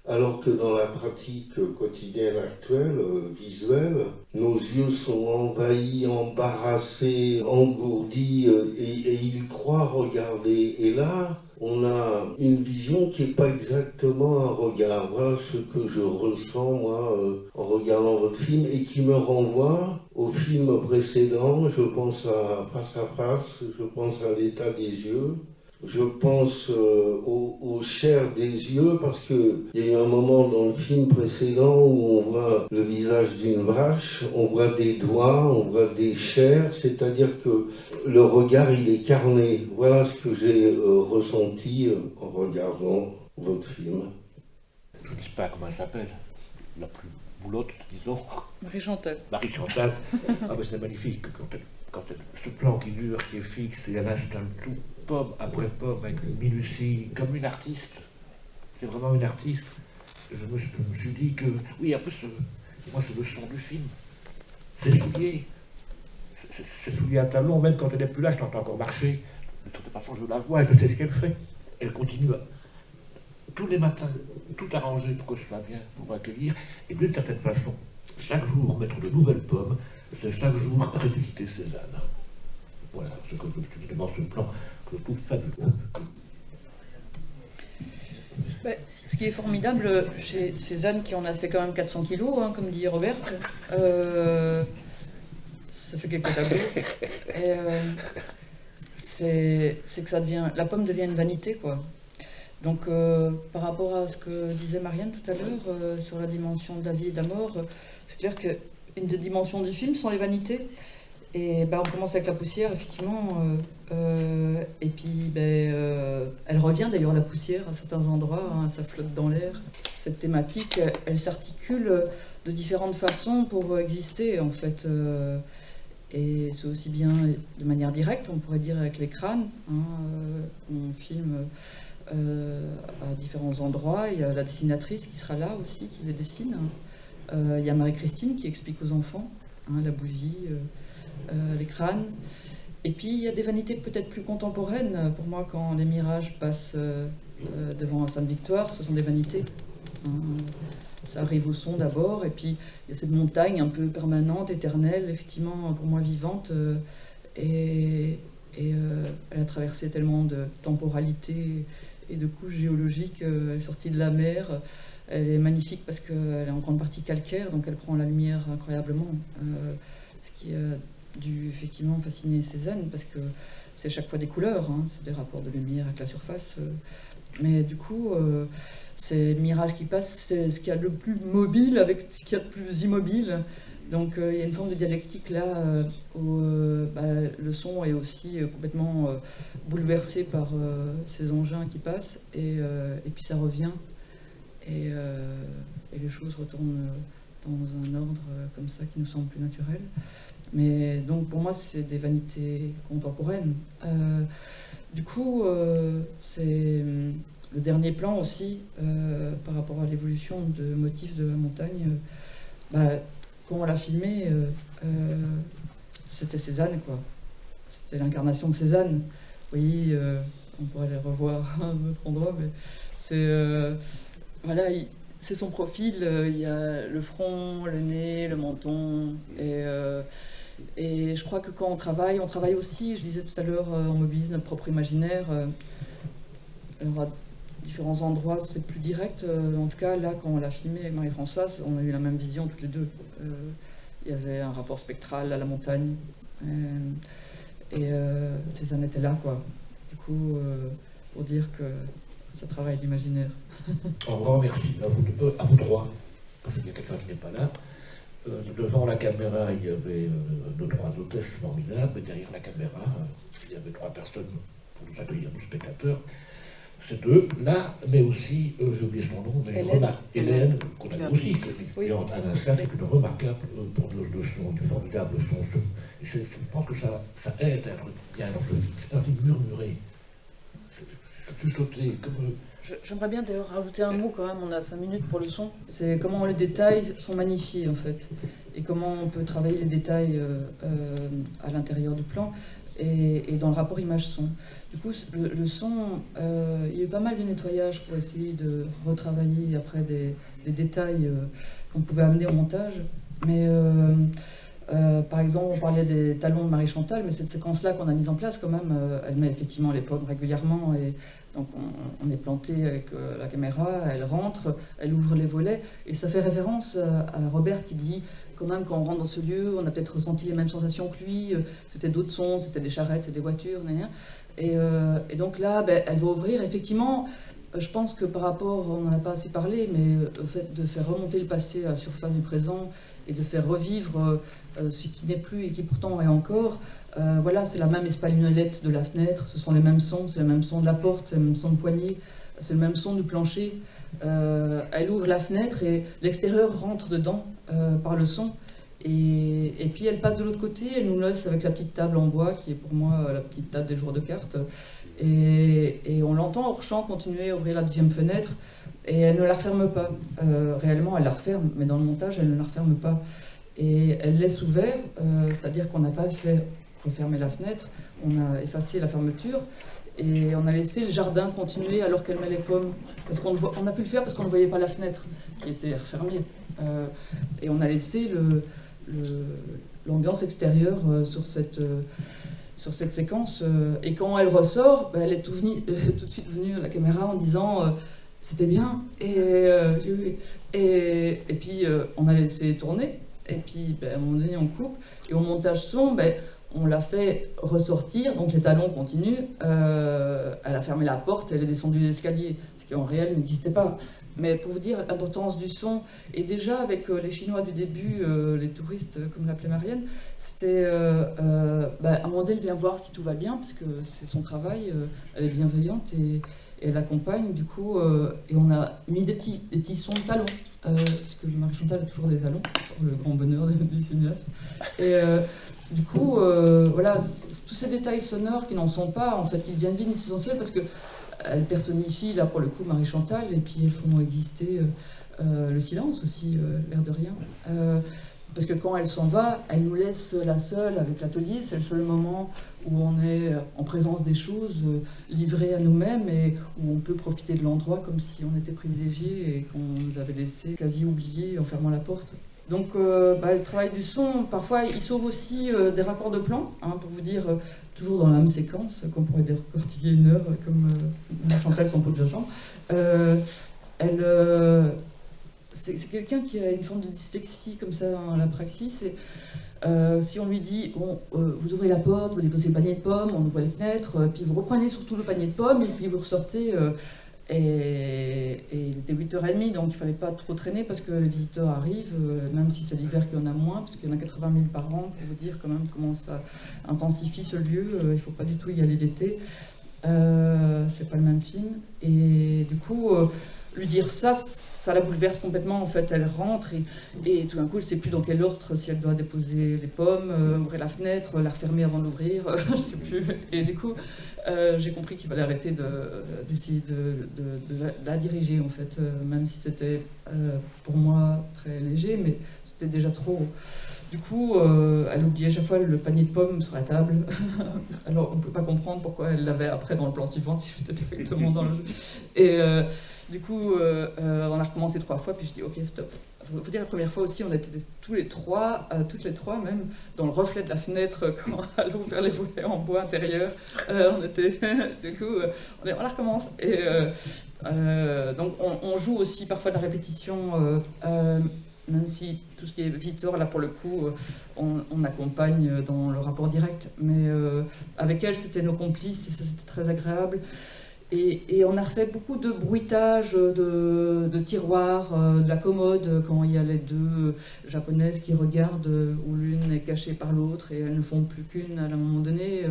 Alors que dans la pratique quotidienne actuelle, visuelle, nos yeux sont envahis, embarrassés, engourdis, et ils croient regarder. Et là, on a une vision qui n'est pas exactement un regard. Voilà ce que je ressens, moi, en regardant votre film, et qui me renvoie au film précédent. Je pense à Face à Face, je pense à l'état des yeux. Je pense aux chairs des yeux, parce qu'il y a eu un moment dans le film précédent où on voit le visage d'une vache, on voit des doigts, on voit des chairs, c'est-à-dire que le regard il est carné. Voilà ce que j'ai ressenti en regardant votre film. Je ne sais pas comment elle s'appelle, la plus boulotte, disons. Marie-Chantal. Marie-Chantal. Ah ben c'est magnifique quand ce plan qui dure, qui est fixe, et elle installe tout, pomme après pomme, avec une minutie, comme une artiste. C'est vraiment une artiste. Je me suis dit que, oui, un peu, moi c'est le son du film. C'est souliers. C'est souliers à talons, même quand elle n'est plus là, je l'entends encore marcher. De toute façon, je la vois et je sais ce qu'elle fait. Elle continue tous les matins, tout arranger pour que je sois bien, pour m'accueillir. Et d'une certaine façon, chaque jour mettre de nouvelles pommes, c'est chaque jour ressusciter Cézanne. Voilà ce que je me suis dit dans ce plan que je trouve fabuleux. Ce qui est formidable chez Cézanne, qui en a fait quand même 400 kilos, hein, comme dit Robert, ça fait quelques tableaux, c'est que la pomme devient une vanité, quoi. Donc, par rapport à ce que disait Marianne tout à l'heure, sur la dimension de la vie et de la mort, c'est clair qu'une des dimensions du film sont les vanités. Et on commence avec la poussière, effectivement, et puis elle revient d'ailleurs, la poussière, à certains endroits, hein, ça flotte dans l'air. Cette thématique, elle s'articule de différentes façons pour exister, en fait. Et c'est aussi bien de manière directe, on pourrait dire avec les crânes, hein, on filme à différents endroits. Il y a la dessinatrice qui sera là aussi, qui les dessine. Il y a Marie-Christine qui explique aux enfants. hein, la bougie, les crânes. Et puis il y a des vanités peut-être plus contemporaines. Pour moi, quand les mirages passent devant Sainte-Victoire, ce sont des vanités. Hein. Ça arrive au son d'abord, et puis il y a cette montagne un peu permanente, éternelle, effectivement pour moi vivante, et elle a traversé tellement de temporalité et de couches géologiques. Elle est sortie de la mer, elle est magnifique parce qu'elle est en grande partie calcaire, donc elle prend la lumière incroyablement, ce qui a dû effectivement fasciner Cézanne, parce que c'est chaque fois des couleurs, hein, c'est des rapports de lumière avec la surface, mais du coup c'est le mirage qui passe, c'est ce qu'il y a de plus mobile avec ce qu'il y a de plus immobile. Donc il y a une forme de dialectique là où le son est aussi complètement bouleversé par ces engins qui passent, et puis ça revient, et les choses retournent dans un ordre comme ça qui nous semble plus naturel. Mais donc pour moi c'est des vanités contemporaines. Du coup c'est le dernier plan aussi, par rapport à l'évolution de motifs de la montagne. Quand on l'a filmé, c'était Cézanne, quoi. C'était l'incarnation de Cézanne. Oui, on pourrait les revoir à un autre endroit, mais c'est voilà, c'est son profil. Il y a le front, le nez, le menton, et je crois que quand on travaille aussi, je disais tout à l'heure, on mobilise notre propre imaginaire. Alors à différents endroits, c'est plus direct. En tout cas, là, quand on l'a filmé avec Marie-Françoise, on a eu la même vision toutes les deux. Il y avait un rapport spectral à la montagne. Et Cézanne était là, quoi. Du coup, pour dire que ça travaille l'imaginaire. Un grand merci à vous trois, parce qu'il y a quelqu'un qui n'est pas là. Devant la caméra, il y avait 2-3 hôtesses formidables, et derrière la caméra, il y avait 3 personnes pour nous accueillir, nous spectateurs. C'est eux, là, mais aussi, j'ai oublié son nom, mais Hélène, qu'on a aussi connue en Alain, c'est une remarquable pour le son, du formidable son. Et je pense que ça aide à être bien dans le film. C'est un film murmuré. C'est sauté comme... J'aimerais bien d'ailleurs rajouter un mot quand même, on a 5 minutes pour le son. C'est comment les détails sont magnifiés en fait, et comment on peut travailler les détails à l'intérieur du plan, et dans le rapport image-son. Du coup, le son, il y a eu pas mal de nettoyage pour essayer de retravailler après des détails qu'on pouvait amener au montage. Mais par exemple, on parlait des talons de Marie-Chantal, mais cette séquence-là qu'on a mise en place quand même, elle met effectivement les pommes régulièrement, et donc on est planté avec la caméra, elle rentre, elle ouvre les volets, et ça fait référence à Robert qui dit quand même quand on rentre dans ce lieu, on a peut-être ressenti les mêmes sensations que lui, c'était d'autres sons, c'était des charrettes, c'était des voitures, et donc là, elle va ouvrir, effectivement. Je pense que par rapport, on n'en a pas assez parlé, mais au fait de faire remonter le passé à la surface du présent et de faire revivre ce qui n'est plus et qui pourtant est encore, voilà, c'est la même espagnolette de la fenêtre, ce sont les mêmes sons, c'est le même son de la porte, c'est le même son de poignée, c'est le même son du plancher. Elle ouvre la fenêtre et l'extérieur rentre dedans par le son. Et puis elle passe de l'autre côté, elle nous laisse avec la petite table en bois qui est pour moi la petite table des joueurs de cartes. Et on l'entend hors champ continuer à ouvrir la deuxième fenêtre, et elle ne la referme pas. Réellement, elle la referme, mais dans le montage, elle ne la referme pas. Et elle laisse ouvert, c'est-à-dire qu'on n'a pas fait refermer la fenêtre, on a effacé la fermeture, et on a laissé le jardin continuer alors qu'elle met les pommes. Parce on a pu le faire parce qu'on ne voyait pas la fenêtre qui était refermée. Et on a laissé l'ambiance extérieure sur cette séquence, et quand elle ressort, elle est tout de suite venue à la caméra en disant c'était bien, et puis on a laissé tourner, et puis à un moment donné on coupe, et au montage son, on l'a fait ressortir, donc les talons continuent, elle a fermé la porte, elle est descendue l'escalier, ce qui en réel n'existait pas. Mais pour vous dire l'importance du son, et déjà avec les Chinois du début, les touristes, comme l'appelait Marianne, c'était à un moment donné, elle vient voir si tout va bien, parce que c'est son travail, elle est bienveillante et elle accompagne, du coup, et on a mis des petits sons de talons, parce que Marie-Chantal a toujours des talons, pour le grand bonheur des cinéastes. Et du coup, voilà, tous ces détails sonores qui n'en sont pas, en fait, qui deviennent vides, essentiels, parce que elles personnifient, là pour le coup, Marie-Chantal, et puis elles font exister le silence aussi, l'air de rien. parce que quand elle s'en va, elle nous laisse la seule avec l'atelier. C'est le seul moment où on est en présence des choses, livrés à nous-mêmes, et où on peut profiter de l'endroit comme si on était privilégié et qu'on nous avait laissé quasi oubliés en fermant la porte. Donc le travail du son, parfois il sauve aussi des raccords de plan, hein, pour vous dire, toujours dans la même séquence, qu'on pourrait décortiquer une heure, comme Chantal son pot de gingembre. C'est quelqu'un qui a une forme de dyslexie comme ça dans la praxis. Et, si on lui dit, bon, vous ouvrez la porte, vous déposez le panier de pommes, on ouvre les fenêtres, puis vous reprenez surtout le panier de pommes, et puis vous ressortez... Et il était 8h30, donc il ne fallait pas trop traîner parce que les visiteurs arrivent, même si c'est l'hiver qu'il y en a moins, parce qu'il y en a 80 000 par an, pour vous dire quand même comment ça intensifie ce lieu. Il ne faut pas du tout y aller l'été. C'est pas le même film. Et du coup, lui dire ça, ça la bouleverse complètement. En fait, elle rentre et tout d'un coup, elle ne sait plus dans quel ordre, si elle doit déposer les pommes, ouvrir la fenêtre, la refermer avant d'ouvrir, je ne sais plus. Et du coup, j'ai compris qu'il fallait arrêter d'essayer de la diriger, en fait, même si c'était pour moi très léger, mais c'était déjà trop. Du coup, elle oubliait chaque fois le panier de pommes sur la table. Alors, on ne peut pas comprendre pourquoi elle l'avait après dans le plan suivant, si j'étais directement dans le jeu. Et du coup, on a recommencé 3 fois, puis je dis ok, stop. Il faut dire, la première fois aussi, on était toutes les trois même, dans le reflet de la fenêtre quand elle a ouvert les volets en bois intérieur. On était, du coup, on la recommence. Et donc, on joue aussi parfois de la répétition. Même si tout ce qui est visiteur, là pour le coup, on accompagne dans le rapport direct. Mais avec elle, c'était nos complices et ça c'était très agréable. Et on a refait beaucoup de bruitage, de tiroirs, de la commode, quand il y a les deux japonaises qui regardent, où l'une est cachée par l'autre et elles ne font plus qu'une à un moment donné.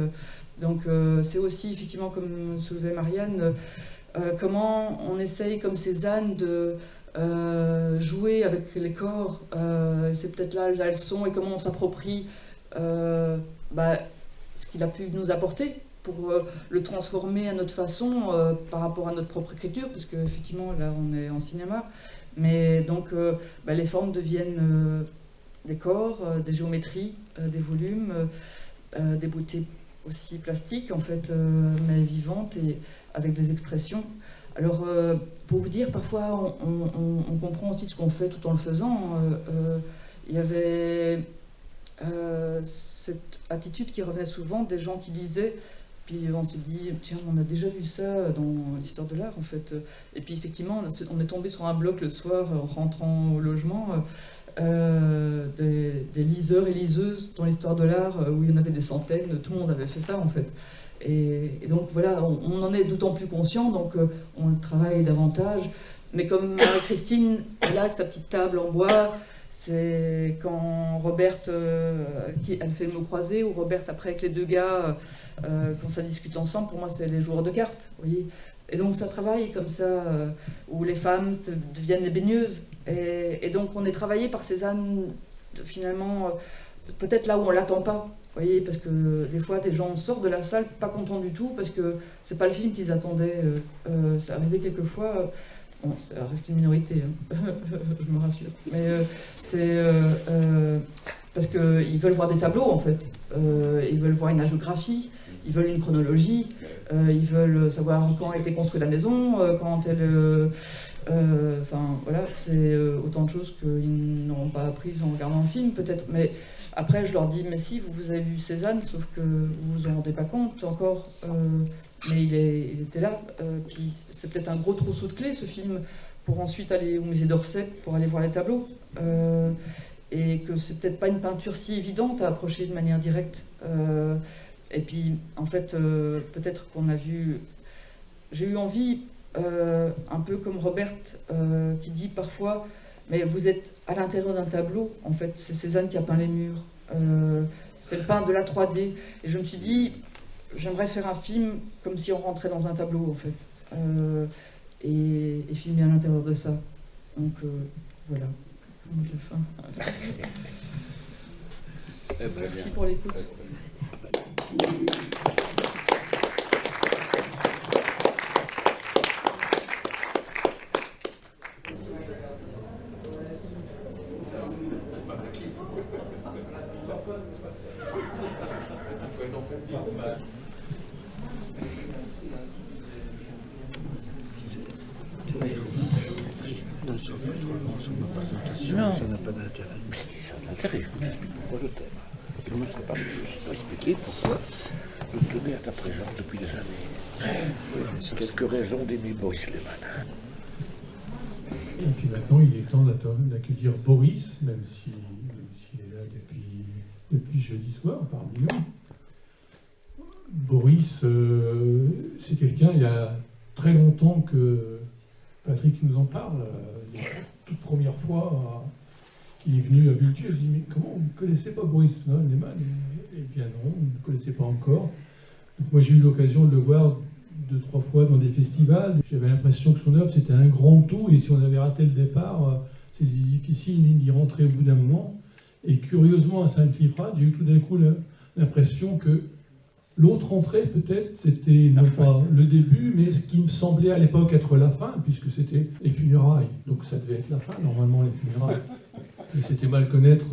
Donc c'est aussi, effectivement, comme soulevait Marianne, comment on essaye, comme Cézanne, de... jouer avec les corps, c'est peut-être là la leçon, et comment on s'approprie ce qu'il a pu nous apporter pour le transformer à notre façon par rapport à notre propre écriture, parce qu'effectivement là on est en cinéma, mais donc les formes deviennent des corps, des géométries, des volumes, des beautés aussi plastiques en fait, mais vivantes et avec des expressions. Alors, pour vous dire, parfois, on comprend aussi ce qu'on fait tout en le faisant. Il y avait cette attitude qui revenait souvent des gens qui lisaient, puis on s'est dit, tiens, on a déjà vu ça dans l'histoire de l'art, en fait. Et puis, effectivement, on est tombé sur un bloc le soir, en rentrant au logement, des liseurs et liseuses dans l'histoire de l'art, où il y en avait des centaines, tout le monde avait fait ça, en fait. Et donc voilà, on en est d'autant plus conscient, donc on le travaille davantage. Mais comme Marie-Christine, elle a sa petite table en bois, c'est quand Robert, elle fait le mot croisé, ou Robert après avec les deux gars, quand ça discute ensemble, pour moi c'est les joueurs de cartes, vous voyez. Et donc ça travaille comme ça, où les femmes deviennent les baigneuses. Et donc on est travaillé par Cézanne, finalement, peut-être là où on ne l'attend pas. Vous voyez, parce que des fois, des gens sortent de la salle pas contents du tout, parce que c'est pas le film qu'ils attendaient. Ça arrivait quelquefois. Bon, ça reste une minorité, hein. Je me rassure. Mais c'est parce qu'ils veulent voir des tableaux, en fait. Ils veulent voir une hagiographie, ils veulent une chronologie, ils veulent savoir quand a été construite la maison, quand elle... Enfin, voilà, c'est autant de choses qu'ils n'auront pas apprises en regardant le film, peut-être. Mais après, je leur dis, mais si, vous avez vu Cézanne, sauf que vous vous en rendez pas compte encore. Mais il était là. Puis c'est peut-être un gros trousseau de clés, ce film, pour ensuite aller au musée d'Orsay, pour aller voir les tableaux. Et que c'est peut-être pas une peinture si évidente à approcher de manière directe. Et puis, en fait, peut-être qu'on a vu... J'ai eu envie, un peu comme Robert, qui dit parfois... Mais vous êtes à l'intérieur d'un tableau, en fait, c'est Cézanne qui a peint les murs. C'est le peint de la 3D. Et je me suis dit, j'aimerais faire un film comme si on rentrait dans un tableau, en fait. Et filmer à l'intérieur de ça. Donc, voilà. Merci pour l'écoute. Ça n'a pas d'intérêt. Ça a d'intérêt, je peux t'expliquer pourquoi je t'aime. Comment je ne pas expliquer pourquoi je tenais à ta présence depuis des années. Quelques raisons d'aimer Boris Lehmann. Et puis maintenant, il est temps d'accueillir Boris, même s'il est là depuis jeudi soir, parmi nous. Boris, c'est quelqu'un, il y a très longtemps que Patrick nous en parle. La toute première fois qu'il est venu à Villejuif, je me dis, mais comment vous ne connaissez pas Boris Lehmann? Eh bien non, vous ne le connaissez pas encore. Donc moi j'ai eu l'occasion de le voir 2-3 fois dans des festivals. J'avais l'impression que son œuvre c'était un grand tout, et si on avait raté le départ, c'est difficile d'y rentrer au bout d'un moment. Et curieusement à Saint-Cliffrade, j'ai eu tout d'un coup l'impression que l'autre entrée, peut-être, c'était non pas le début, mais ce qui me semblait à l'époque être la fin, puisque c'était les funérailles. Donc ça devait être la fin, normalement, les funérailles. Et c'était mal connaître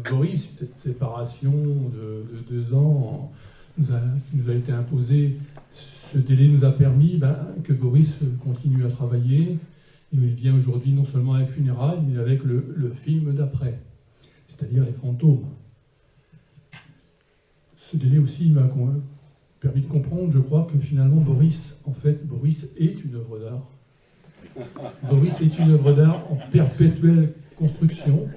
Boris. Cette séparation de 2 ans qui nous a été imposée, ce délai nous a permis que Boris continue à travailler. Et il vient aujourd'hui non seulement avec funérailles, mais avec le film d'après, c'est-à-dire Les Fantômes. Ce délai aussi m'a permis de comprendre, je crois, que finalement Boris est une œuvre d'art. Boris est une œuvre d'art en perpétuelle construction.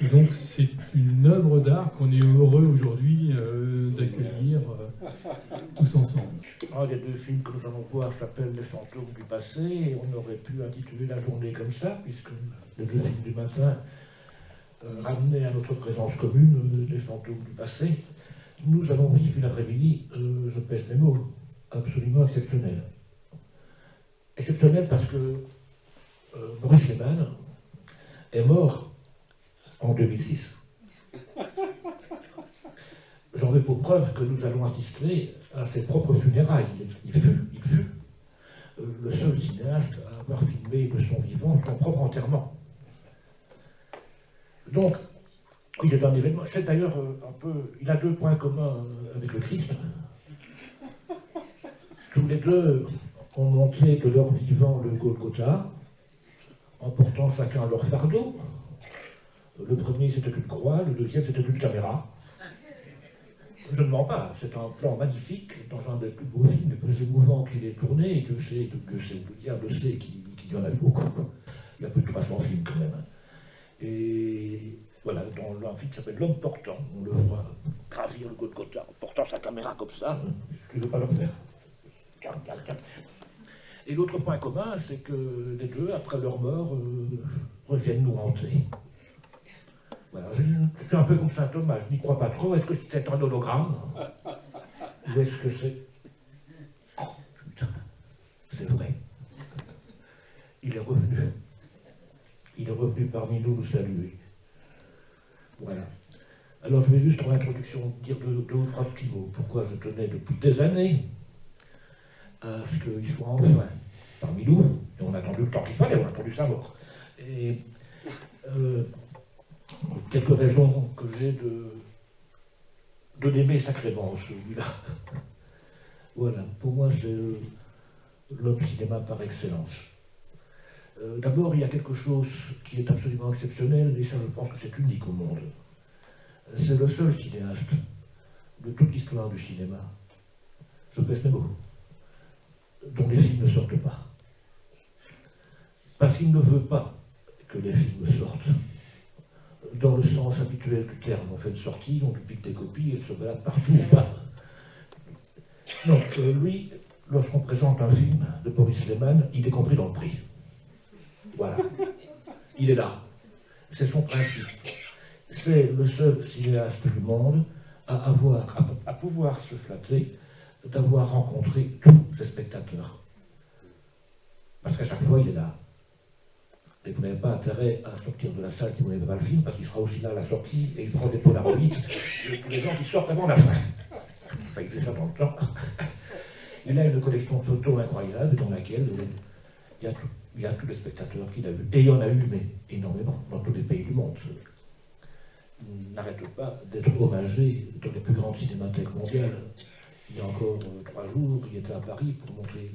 Et donc c'est une œuvre d'art qu'on est heureux aujourd'hui d'accueillir tous ensemble. Un des 2 films que nous allons voir s'appelle Les Fantômes du passé, et on aurait pu intituler la journée comme ça, puisque les 2 films du matin ramenaient à notre présence commune les fantômes du passé. Nous allons vivre une après-midi, je pèse mes mots, absolument exceptionnel. Exceptionnel parce que Boris Lehmann est mort en 2006. J'en veux pour preuve que nous allons assister à ses propres funérailles. Il fut le seul cinéaste à avoir filmé de son vivant son propre enterrement. Donc, oui, c'est un événement. C'est d'ailleurs un peu. Il a 2 points communs avec le Christ. Tous les 2 ont monté de leur vivant le Golgotha, en portant chacun leur fardeau. Le premier, c'était une croix, le deuxième, c'était une caméra. Je ne mens pas, c'est un plan magnifique, dans un des plus beaux films, les plus émouvants qu'il ait tourné, et que le diable sait qu'il y en a eu beaucoup. Il y a plus de 300 films quand même. Et voilà, dans un film qui s'appelle L'homme portant, on le voit gravir le Golgotha en portant sa caméra comme ça. Tu ne veux pas le faire. Et l'autre point commun, c'est que les 2, après leur mort, reviennent nous hanter. Voilà, c'est un peu comme saint Thomas, je n'y crois pas trop. Est-ce que c'était un hologramme? Ou est-ce que c'est... Oh, putain, c'est vrai. Il est revenu. Il est revenu parmi nous nous saluer. Voilà. Alors je vais juste en introduction dire 2 ou 3 petits mots. Pourquoi je tenais depuis des années à ce qu'il soit enfin parmi nous. Et on a attendu le temps qu'il fallait, on a attendu sa mort. Et quelques raisons que j'ai de l'aimer sacrément, celui-là. Voilà, pour moi c'est l'homme cinéma par excellence. D'abord, il y a quelque chose qui est absolument exceptionnel, et ça je pense que c'est unique au monde. C'est le seul cinéaste de toute l'histoire du cinéma, je pèse mes mots, dont les films ne sortent pas. Parce qu'il ne veut pas que les films sortent. Dans le sens habituel du terme, on fait une sortie, on publie des copies, et se balade partout ou pas. Non, lui, lorsqu'on présente un film de Boris Lehmann, il est compris dans le prix. Voilà. Il est là. C'est son principe. C'est le seul cinéaste du monde à pouvoir se flatter d'avoir rencontré tous ses spectateurs. Parce qu'à chaque fois, il est là. Et vous n'avez pas intérêt à sortir de la salle si vous n'avez pas le film, parce qu'il sera aussi là à la sortie, et il prend des polaroids de tous les gens qui sortent avant la fin. Enfin, il fait ça dans le temps. Il a une collection de photos incroyable dans laquelle il y a tous les spectateurs qu'il a vus. Et il y en a eu, mais énormément, dans tous les pays du monde. n'arrête pas d'être hommagé dans les plus grandes cinémathèques mondiales. Il y a encore 3 jours, il était à Paris pour montrer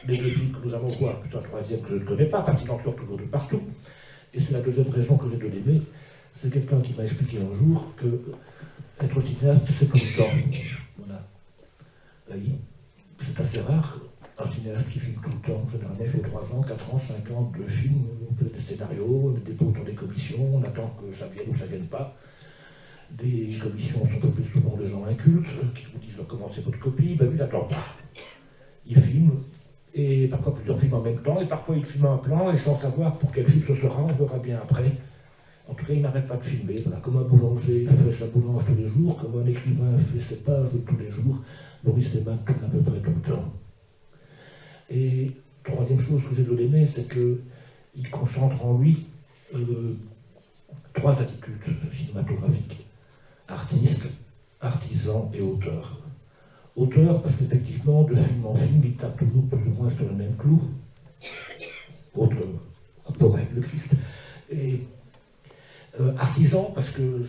les 2 films que nous allons voir, plus un 3e que je ne connais pas, parce qu'il en sort toujours de partout. Et c'est la 2e raison que j'ai de l'aimer. C'est quelqu'un qui m'a expliqué un jour que être cinéaste, c'est comme le temps. Voilà. Oui. C'est assez rare, un cinéaste qui filme tout le temps. Généralement, il fait 3 ans, 4 ans, 5 ans de films, on fait des scénarios, on les dépose dans des commissions, on attend que ça vienne ou ça ne vienne pas. Les commissions sont le plus souvent de gens incultes qui vous disent comment c'est votre copie. Ben lui, il n'attend pas. Il filme, et parfois plusieurs films en même temps, et parfois il filme un plan, et sans savoir pour quel film ce sera, on verra bien après. En tout cas, il n'arrête pas de filmer. Voilà, comme un boulanger fait sa boulange tous les jours, comme un écrivain fait ses pages tous les jours, Boris Lehmann tourne à peu près tout le temps. Et 3e chose que j'ai de l'aimer, c'est qu'il concentre en lui 3 attitudes cinématographiques. Artiste, artisan et auteur. Auteur, parce qu'effectivement, de film en film, il tape toujours plus ou moins sur le même clou. Autre rapport avec le Christ. Et artisan, parce que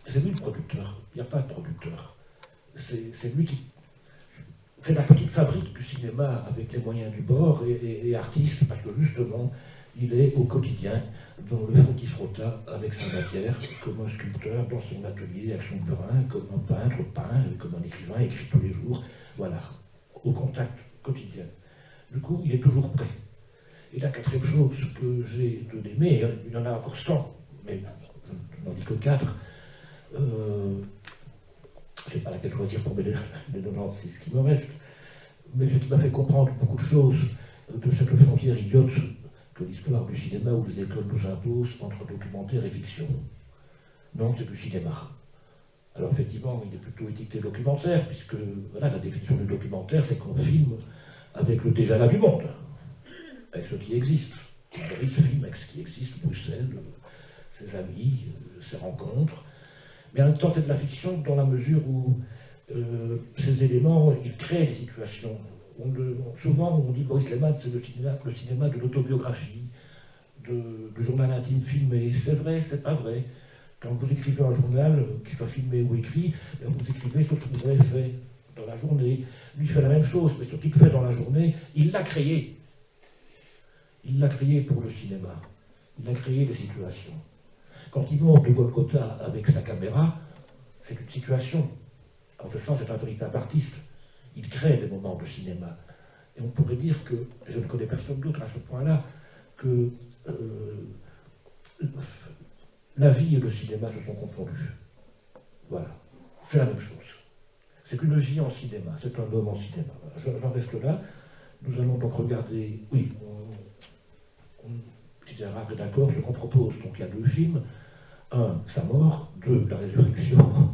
c'est lui le producteur. Il n'y a pas de producteur. C'est lui qui... C'est la petite fabrique du cinéma avec les moyens du bord, et artiste, parce que justement, il est au quotidien dans le frotti-frotta avec sa matière, comme un sculpteur dans son atelier avec son burin, comme un peintre peint, comme un écrivain écrit tous les jours, voilà, au contact quotidien. Du coup, il est toujours prêt. Et la 4e chose que j'ai de l'aimer, il y en a encore 100, mais je n'en dis que 4, je ne sais pas laquelle choisir pour les 96 qui me restent, mais ce qui m'a fait comprendre beaucoup de choses de cette frontière idiote que l'histoire du cinéma ou les écoles nous imposent entre documentaire et fiction. Non, c'est du cinéma. Alors effectivement, il est plutôt étiqueté documentaire, puisque voilà, la définition du documentaire, c'est qu'on filme avec le déjà là du monde, avec ce qui existe. Boris filme avec ce qui existe, Bruxelles, ses amis, ses rencontres. Mais en même temps, c'est de la fiction dans la mesure où ces éléments, ils créent des situations. Souvent, on dit Boris Lehmann, c'est le cinéma de l'autobiographie, du journal intime filmé. C'est vrai, c'est pas vrai. Quand vous écrivez un journal, qu'il soit filmé ou écrit, vous écrivez ce que vous avez fait dans la journée. Lui fait la même chose, mais ce qu'il fait dans la journée, il l'a créé. Il l'a créé pour le cinéma. Il a créé des situations. Quand il monte de Golgotha avec sa caméra, c'est une situation. En ce sens, c'est un véritable artiste. Il crée des moments de cinéma. Et on pourrait dire que, je ne connais personne d'autre à ce point-là, que la vie et le cinéma se sont confondus. Voilà. C'est la même chose. C'est une vie en cinéma. C'est un homme en cinéma. Voilà. J'en reste là. Nous allons donc regarder... Oui, si Gérard est d'accord, ce qu'on propose. Donc il y a 2 films. 1, sa mort. 2, la résurrection.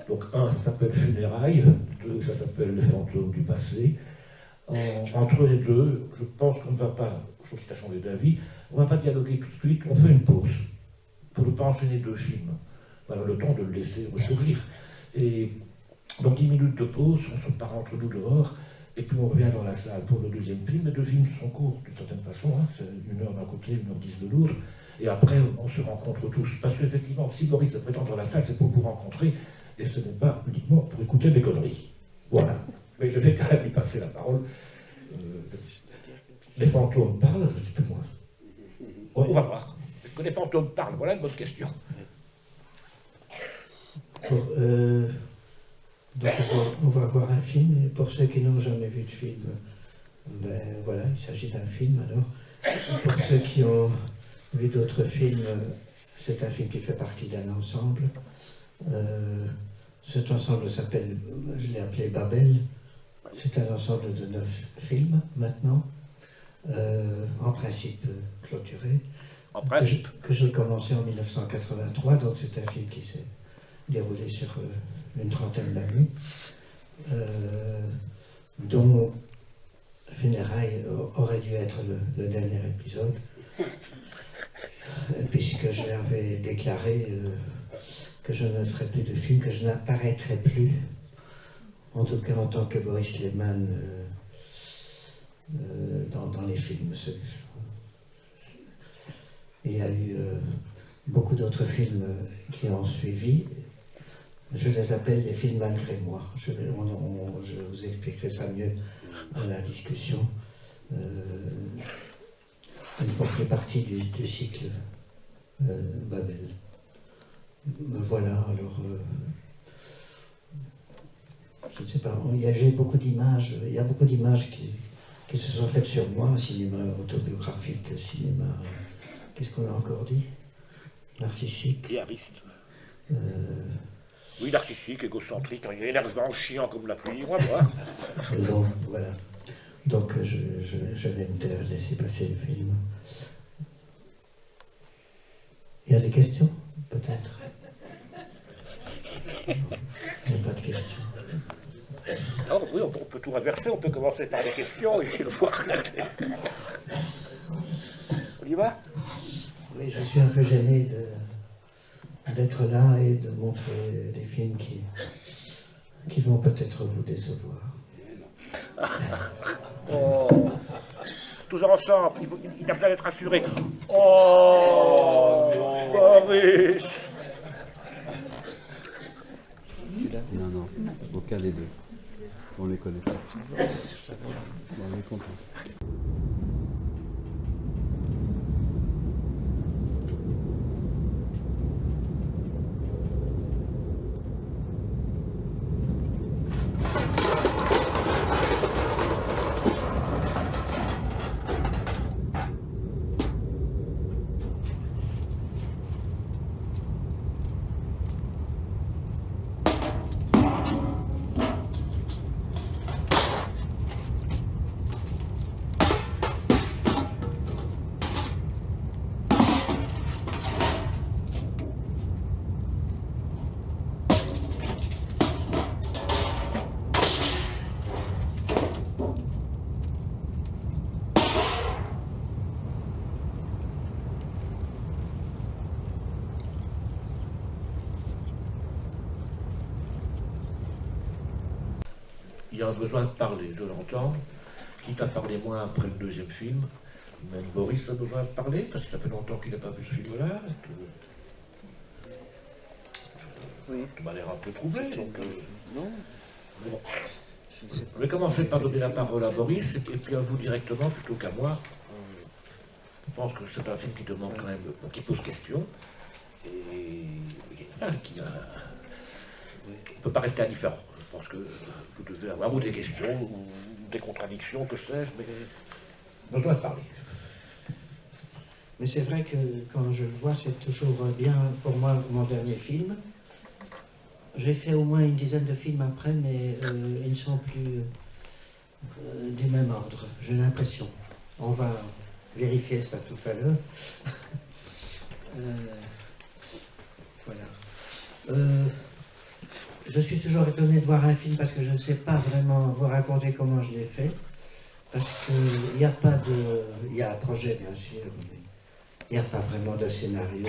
Donc 1, ça s'appelle Funérailles. 2, ça s'appelle Les fantômes du passé. Entre les 2, je pense qu'on ne va pas, sauf si tu as changé d'avis, on ne va pas dialoguer tout de suite, on fait une pause. Pour ne pas enchaîner 2 films. Voilà, le temps de le laisser ressurgir. Et donc 10 minutes de pause, on se part entre nous dehors, et puis on revient dans la salle pour le 2e film. Les 2 films sont courts d'une certaine façon, hein, c'est 1 heure d'un côté, 1h10 de l'autre, et après on se rencontre tous. Parce qu'effectivement, si Boris se présente dans la salle, c'est pour vous rencontrer, et ce n'est pas uniquement pour écouter des conneries. Voilà. Mais je vais quand même lui passer la parole. Les fantômes parlent, je ne sais plus moi. On va voir. Est-ce que les fantômes parlent? Voilà une bonne question. Donc on va voir un film, et pour ceux qui n'ont jamais vu de film, ben voilà, il s'agit d'un film alors. Pour ceux qui ont vu d'autres films, c'est un film qui fait partie d'un ensemble. Cet ensemble s'appelle, je l'ai appelé Babel. C'est un ensemble de 9 films maintenant, en principe clôturé. En principe. Que j'ai commencé en 1983, donc c'est un film qui s'est déroulé sur une trentaine d'années, dont Funérailles aurait dû être le dernier épisode, puisque j'avais déclaré que je ne ferais plus de film, que je n'apparaîtrais plus, en tout cas en tant que Boris Lehmann dans les films. Il y a eu beaucoup d'autres films qui ont suivi. Je les appelle les films malgré moi. Je vous expliquerai ça mieux dans la discussion. Une fois que j'ai parti du cycle Babel. Voilà, alors... je ne sais pas, il y a beaucoup d'images qui se sont faites sur moi, cinéma autobiographique, cinéma... Qu'est-ce qu'on a encore dit? Narcissique. Diariste. Oui, narcissique, égocentrique, énervant, chiant comme la pluie, moi. Donc, voilà. Donc, je vais me laisser passer le film. Il y a des questions? Peut-être. Il n'y a pas de questions. Non, oui, on peut tout inverser, on peut commencer par les questions et le voir. On y va? Oui, je suis un peu gêné d'être là et de montrer des films qui vont peut-être vous décevoir. Oh. Tous ensemble, il a besoin d'être assuré. Oh, Boris. Non, aucun des deux. On les connaît pas. On est content. Il y a un besoin de parler, je l'entends. Quitte à parler moins après le deuxième film. Même Boris a besoin de parler, parce que ça fait longtemps qu'il n'a pas vu ce film-là. Oui. Tu m'as l'air un peu troublé. Non. Bon. Je vais commencer par donner la parole à Boris, et puis à vous directement, plutôt qu'à moi. Je pense que c'est un film qui demande quand même, qui pose question. Et qui ne peut pas rester indifférent. Je pense que vous devez avoir ou des questions, ou des contradictions, que sais-je, mais besoin de parler. Mais c'est vrai que quand je le vois, c'est toujours bien pour moi mon dernier film. J'ai fait au moins une dizaine de films après, mais ils ne sont plus du même ordre, j'ai l'impression. On va vérifier ça tout à l'heure. Voilà. Je suis toujours étonné de voir un film parce que je ne sais pas vraiment vous raconter comment je l'ai fait. Parce qu'il n'y a pas de... Il y a un projet, bien sûr, mais il n'y a pas vraiment de scénario.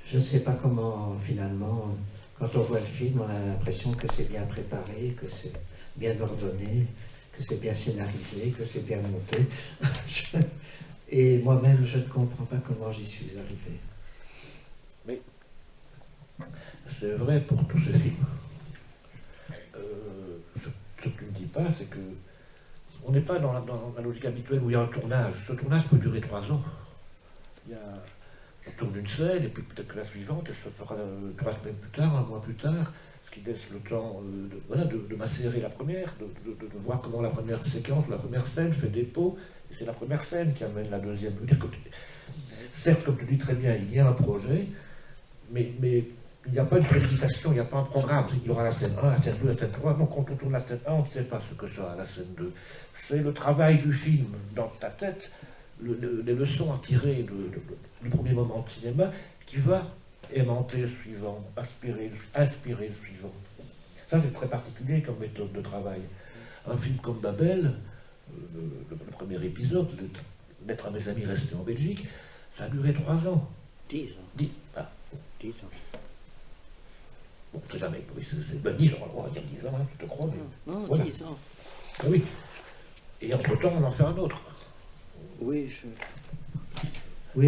Je ne sais pas comment, finalement, quand on voit le film, on a l'impression que c'est bien préparé, que c'est bien ordonné, que c'est bien scénarisé, que c'est bien monté. Et moi-même, je ne comprends pas comment j'y suis arrivé. Mais c'est vrai pour tous ces films. Ce que tu ne dis pas, c'est que on n'est pas dans la logique habituelle où il y a un tournage. Ce tournage peut durer 3 ans. On tourne une scène, et puis peut-être que la suivante, elle se fera 3 semaines plus tard, 1 mois plus tard, ce qui laisse le temps de macérer la première, de voir comment la première séquence, la première scène fait dépôt. Et c'est la première scène qui amène la deuxième. Certes, comme tu dis très bien, il y a un projet, mais il n'y a pas de préméditation, il n'y a pas un programme. Il y aura la scène 1, la scène 2, la scène 3. Donc quand on tourne la scène 1, on ne sait pas ce que sera la scène 2. C'est le travail du film dans ta tête, les leçons à tirer du premier moment de cinéma qui va aimanter le suivant, inspirer le suivant. Ça, c'est très particulier comme méthode de travail. Un film comme Babel, le premier épisode, Lettre à mes amis restés en Belgique, ça a duré 3 ans. 10 ans. 10 ans. Bon, on ne sait jamais, oui, c'est 10 ans, on va dire 10 ans, hein, je te crois, mais... Non, voilà. 10 ans. Ah oui. Et entre-temps, on en fait un autre. Oui,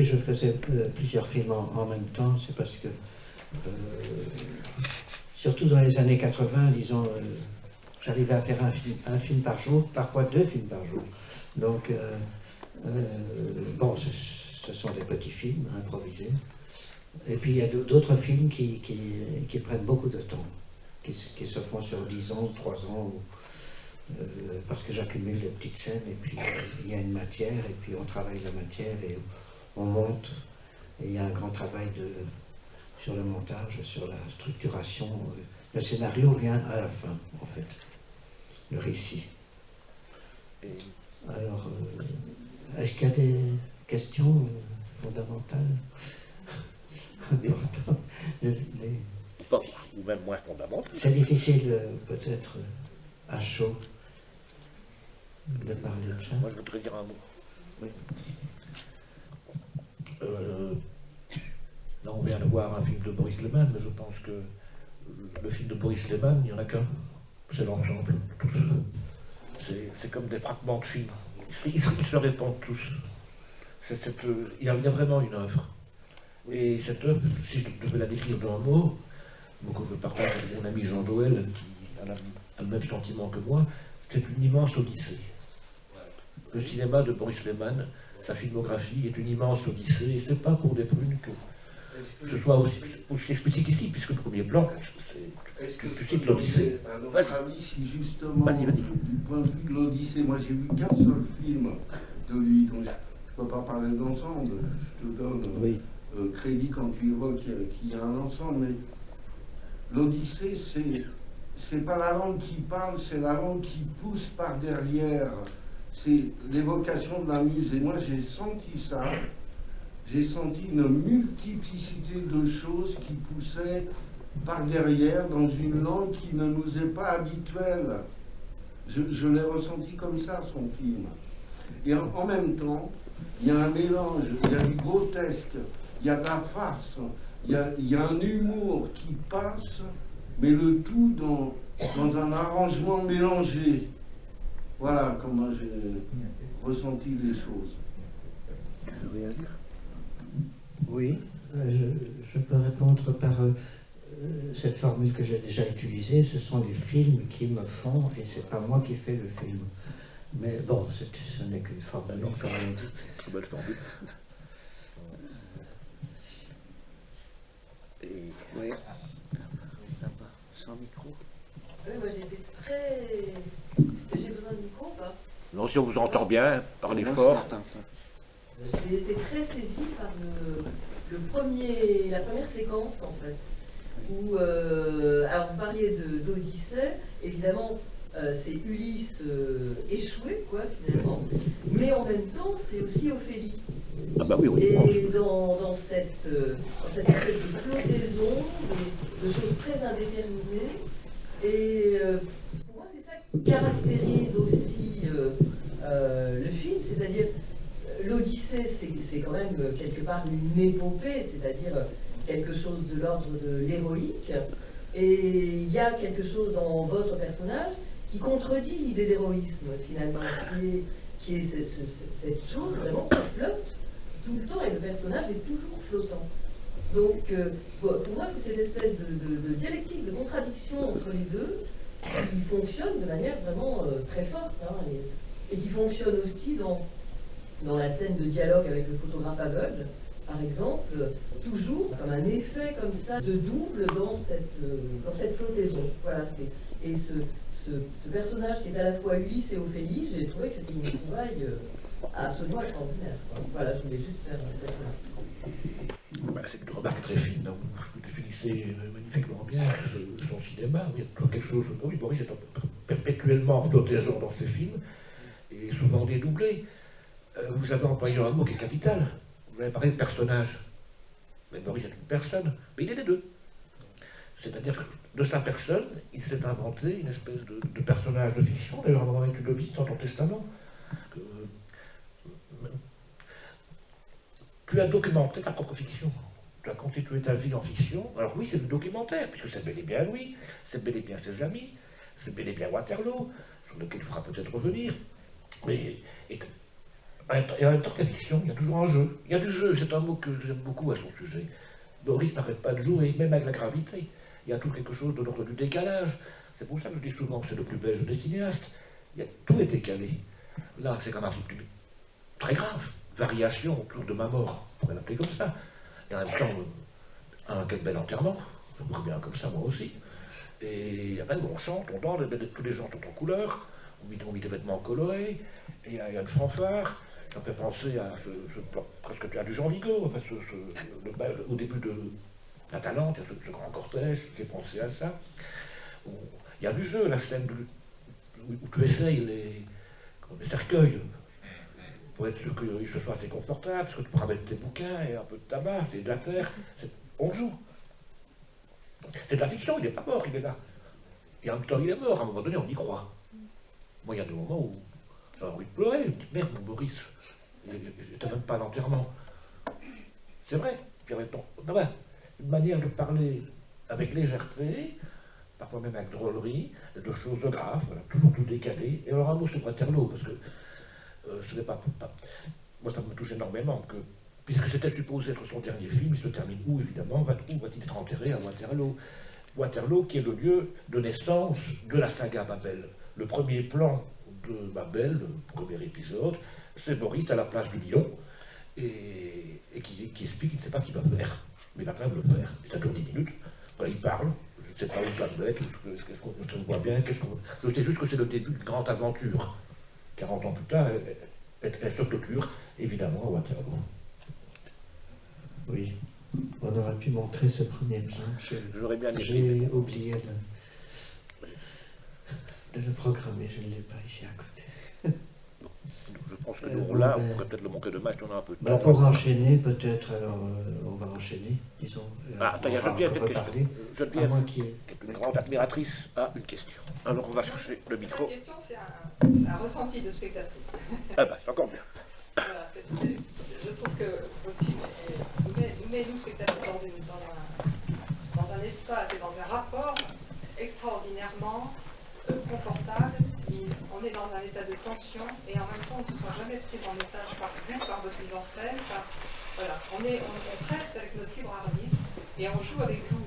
je faisais plusieurs films en même temps. C'est parce que, surtout dans les années 80, disons, j'arrivais à faire un film par jour, parfois 2 films par jour. Donc, bon, ce sont des petits films improvisés. Et puis il y a d'autres films qui prennent beaucoup de temps, qui se font sur 10 ans, 3 ans, parce que j'accumule des petites scènes, et puis il y a une matière, et puis on travaille la matière, et on monte, et il y a un grand travail sur le montage, sur la structuration. Le scénario vient à la fin, en fait, le récit. Alors, est-ce qu'il y a des questions fondamentales? Ou même moins fondamental. C'est difficile, peut-être, à chaud, de parler de ça. Moi, je voudrais dire un mot. Oui. Là, on vient de voir un film de Boris Lehmann, mais je pense que le film de Boris Lehmann, il n'y en a qu'un. C'est l'ensemble. C'est comme des fragments de films. Ils se répondent tous. Il y a vraiment une œuvre. Et cette œuvre, si je devais la décrire d'un mot, que je partage avec mon ami Jean-Joël, qui a le même sentiment que moi, c'est une immense odyssée. Le cinéma de Boris Lehmann, sa filmographie est une immense odyssée, et c'est pas pour des prunes que ce soit aussi explicite ici, puisque le premier plan, tu cites l'Odyssée. À notre avis, si justement, du point de vue de l'Odyssée, moi j'ai vu qu'un seul film de lui, donc je ne peux pas parler d'ensemble, je te donne crédit quand tu évoques qu'il y a un ensemble, mais l'Odyssée, c'est pas la langue qui parle, c'est la langue qui pousse par derrière. C'est l'évocation de la muse. Et moi, j'ai senti ça. J'ai senti une multiplicité de choses qui poussaient par derrière dans une langue qui ne nous est pas habituelle. Je l'ai ressenti comme ça, son film. Et en même temps, il y a un mélange, il y a du grotesque, il y a de la farce, il y a un humour qui passe, mais le tout dans un arrangement mélangé. Voilà comment j'ai ressenti les choses. Tu veux rien dire? Oui, je peux répondre par cette formule que j'ai déjà utilisée. Ce sont les films qui me font, et c'est pas moi qui fais le film. Mais bon, ce n'est qu'une formule, comme on dit. Très belle formule. Oui. Là-bas, sans micro. Oui, moi j'ai été très... J'ai besoin de micro ou pas? Non, si on vous entend bien, parlez fort. J'ai été très saisie par la première séquence, en fait, où, alors vous parliez d'Odyssée, évidemment, c'est Ulysse échoué, quoi, finalement, mais en même temps, c'est aussi Ophélie. Ah bah oui, Et dans cette espèce de flottaison, de choses très indéterminées, et pour moi, c'est ça qui caractérise aussi le film, c'est-à-dire l'Odyssée, c'est quand même quelque part une épopée, c'est-à-dire quelque chose de l'ordre de l'héroïque. Et il y a quelque chose dans votre personnage qui contredit l'idée d'héroïsme, finalement, qui est cette chose vraiment qui flotte tout le temps, et le personnage est toujours flottant. Donc, pour moi, c'est cette espèce de dialectique, de contradiction entre les deux, qui fonctionne de manière vraiment très forte, hein, et qui fonctionne aussi dans la scène de dialogue avec le photographe aveugle, par exemple, toujours comme un effet comme ça de double dans cette flottaison. Voilà, et ce personnage qui est à la fois Ulysse et Ophélie, j'ai trouvé que c'était une trouvaille absolument extraordinaire. Voilà, je voulais juste faire cette remarque. Bah, c'est une remarque très fine. Donc, vous définissez magnifiquement bien son cinéma. Il y a toujours quelque chose. Oui, Boris est perpétuellement en flottaison dans ses films, et souvent dédoublé. Vous avez employé un mot qui est capital. Vous avez parlé de personnage. Mais Boris est une personne, mais il est les deux. C'est-à-dire que de sa personne, il s'est inventé une espèce de personnage de fiction. D'ailleurs, à un moment donné, tu le dis dans ton testament. Tu as documenté ta propre fiction. Tu as constitué ta vie en fiction. Alors oui, c'est le documentaire, puisque c'est bel et bien lui, c'est bel et bien ses amis, c'est bel et bien Waterloo, sur lequel il faudra peut-être revenir. Mais Et en même temps, c'est fiction, il y a toujours un jeu. Il y a du jeu, c'est un mot que j'aime beaucoup à son sujet. Boris n'arrête pas de jouer, même avec la gravité. Il y a tout quelque chose de l'ordre du décalage. C'est pour ça que je dis souvent que c'est le plus belge des cinéastes. Tout est décalé. Là, c'est quand même un film très grave. Variation autour de ma mort, on pourrait l'appeler comme ça. Et en même temps, quel bel enterrement. Je me bien comme ça, moi aussi. Et après, on chante, on danse, tous les gens sont en couleur, on met des vêtements colorés, et il y a une fanfare. Ça me fait penser à presque à du Jean Vigo, enfin, au début de la Talente, il y a ce grand cortège, ça fait penser à ça. Il y a du jeu, la scène où tu essayes les cercueils, pour être sûr qu'il se soit assez confortable, parce que tu pourras mettre tes bouquins et un peu de tabac, c'est de la terre, on joue. C'est de la fiction, il n'est pas mort, il est là. Et en même temps, il est mort, à un moment donné, on y croit. Moi, il y a des moments où j'ai envie de pleurer, je me dis, merde, mon Boris, j'étais même pas à l'enterrement. C'est vrai, puis en même temps, une manière de parler avec légèreté, parfois même avec drôlerie, de choses graves, voilà, toujours tout décalé. Et alors un mot sur Waterloo, parce que ce n'est pas... Moi, ça me touche énormément, que, puisque c'était supposé être son dernier film, il se termine où, évidemment, où va-t-il être enterré? À Waterloo. Waterloo, qui est le lieu de naissance de la saga Babel. Le premier plan de Babel, le premier épisode, c'est Boris à la place du lion, et qui explique qu'il ne sait pas ce qu'il va faire, mais il va quand même le faire. Et ça dure 10 minutes, voilà, il parle, je ne sais pas où il va mettre, qu'est-ce qu'on voit bien, je sais juste que c'est le début d'une grande aventure. 40 ans plus tard, elle se clôture, évidemment, à Waterloo. Oui, on aurait pu montrer ce premier plan. J'aurais bien aimé. J'ai oublié de le programmer, je ne l'ai pas ici à côté. Je pense que là, on pourrait peut-être le montrer demain si on a un peu de temps. Pour enchaîner, peut-être, alors, on va enchaîner, disons. Attends, il y a Geneviève qui a une question. Geneviève, qui est une grande admiratrice, a une question. Alors, on va chercher le micro. La question, c'est un ressenti de spectatrice. Ah bah, c'est encore bien. Voilà, je trouve que votre film nous met nous, spectateurs, dans un espace et dans un rapport extraordinairement confortable. On est dans un état de tension et en même temps on ne se sent jamais pris en otage par vous, par votre mise en scène. Voilà. On presse avec notre libre arbitre et on joue avec vous.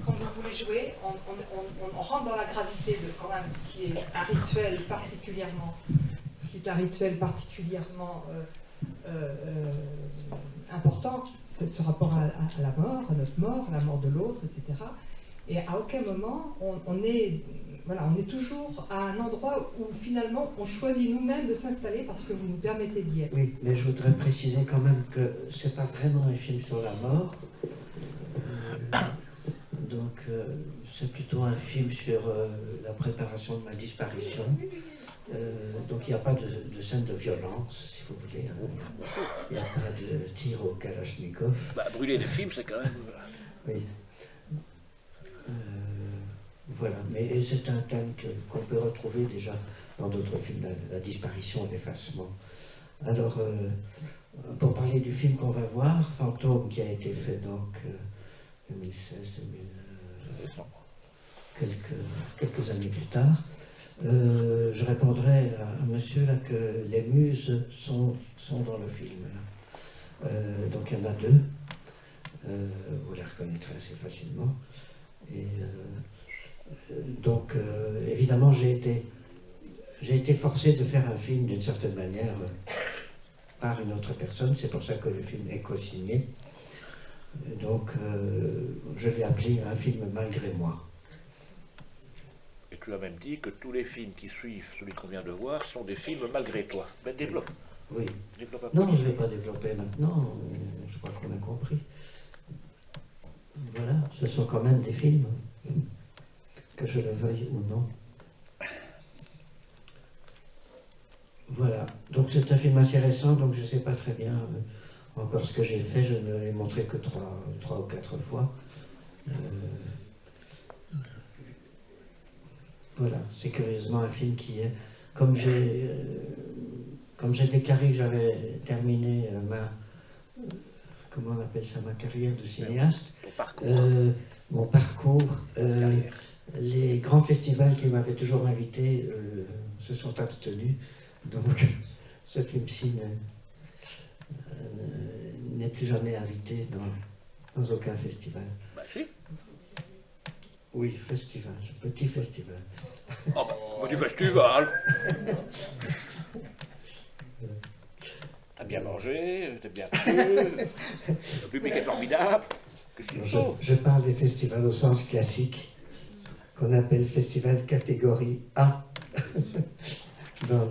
Quand vous voulez jouer, on rentre dans la gravité de quand même ce qui est un rituel particulièrement, important, c'est ce rapport à la mort, à notre mort, à la mort de l'autre, etc. Et à aucun moment on est toujours à un endroit où finalement on choisit nous-mêmes de s'installer parce que vous nous permettez d'y être. Oui, mais je voudrais préciser quand même que c'est pas vraiment un film sur la mort. Donc c'est plutôt un film sur la préparation de ma disparition. Donc il n'y a pas de scène de violence, si vous voulez. Il n'y a pas de tir au Kalachnikov. Brûler des films, c'est quand même... Oui. Voilà, mais c'est un thème qu'on peut retrouver déjà dans d'autres films, la disparition, l'effacement. Alors, pour parler du film qu'on va voir, Fantôme, qui a été fait donc 2016, quelques années plus tard, je répondrai à monsieur là que les muses sont dans le film. Là. Donc il y en a deux, vous les reconnaîtrez assez facilement. Et donc évidemment j'ai été forcé de faire un film d'une certaine manière par une autre personne, c'est pour ça que le film est co-signé. Donc je l'ai appelé un film malgré moi. Et tu as même dit que tous les films qui suivent celui qu'on vient de voir sont des films malgré toi. Ben développe. Oui. Non, je ne vais pas développer maintenant, je crois qu'on a compris. Voilà, ce sont quand même des films, que je le veuille ou non. Voilà, donc c'est un film assez récent, donc je ne sais pas très bien encore ce que j'ai fait, je ne l'ai montré que trois ou quatre fois. Voilà, c'est curieusement un film qui est... Comme j'ai déclaré que j'avais terminé comment on appelle ça, ma carrière de cinéaste, mon parcours, les grands festivals qui m'avaient toujours invité se sont abstenus, donc ce film-ci n'est plus jamais invité dans aucun festival. Bah si. Oui, festival, petit festival. Oh bah, du festival. T'as bien mangé, t'as bien pris, le public est formidable. Qu'est-ce qu'il faut ? Je parle des festivals au sens classique, qu'on appelle festival catégorie A, dans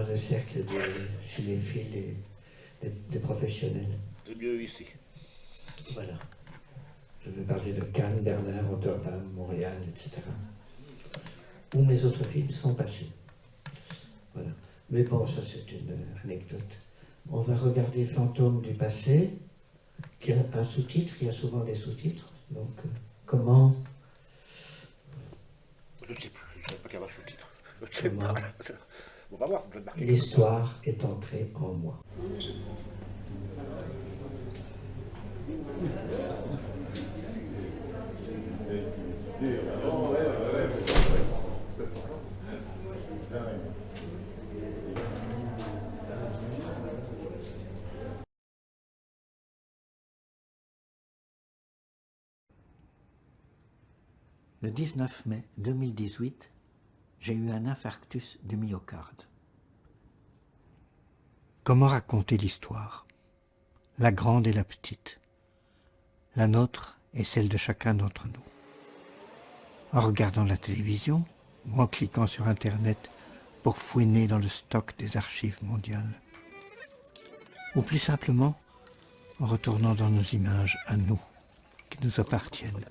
le cercle des cinéphiles et des professionnels. C'est mieux ici. Voilà. Je veux parler de Cannes, Berlin, Rotterdam, Montréal, etc. Où mes autres films sont passés. Voilà. Mais bon, ça c'est une anecdote. On va regarder Fantôme du passé, qui a un sous-titre, il y a souvent des sous-titres. Donc, comment... Je ne sais plus, je ne savais pas qu'il y avait un sous-titre. Je ne sais pas. On va voir, ça peut être marqué. L'histoire est entrée en moi. Le 19 mai 2018, j'ai eu un infarctus du myocarde. Comment raconter l'histoire? La grande et la petite. La nôtre et celle de chacun d'entre nous. En regardant la télévision ou en cliquant sur Internet pour fouiner dans le stock des archives mondiales. Ou plus simplement, en retournant dans nos images à nous, qui nous appartiennent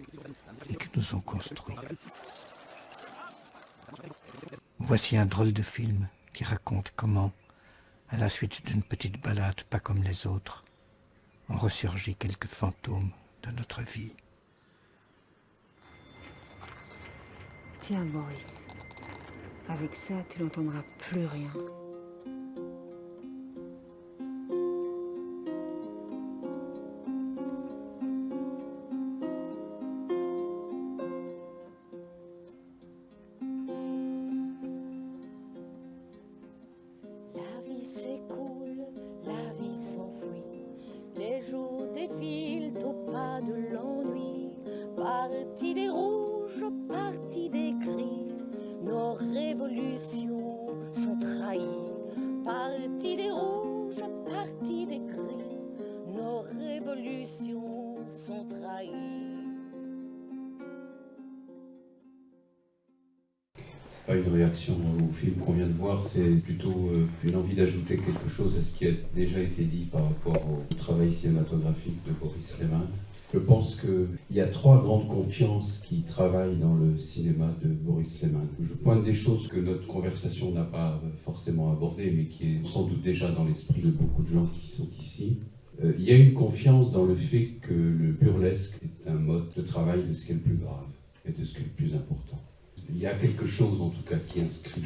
et qui nous ont construits. Voici un drôle de film qui raconte comment, à la suite d'une petite balade pas comme les autres, ont ressurgi quelques fantômes de notre vie. Tiens, Boris, avec ça, tu n'entendras plus rien. La vie s'écoule, la vie s'enfuit. Les jours défilent au pas de l'ennui. Parti des rouges, parti des gris. Nos révolutions sont trahies. Parti des rouges, parti des gris. Nos révolutions sont trahies. Pas une réaction au film qu'on vient de voir, c'est plutôt une envie d'ajouter quelque chose à ce qui a déjà été dit par rapport au travail cinématographique de Boris Lehmann. Je pense qu'il y a trois grandes confiances qui travaillent dans le cinéma de Boris Lehmann. Je pointe des choses que notre conversation n'a pas forcément abordées, mais qui est sans doute déjà dans l'esprit de beaucoup de gens qui sont ici. Il y a une confiance dans le fait que le burlesque est un mode de travail de ce qui est le plus grave et de ce qui est le plus important. Il y a quelque chose, en tout cas, qui inscrit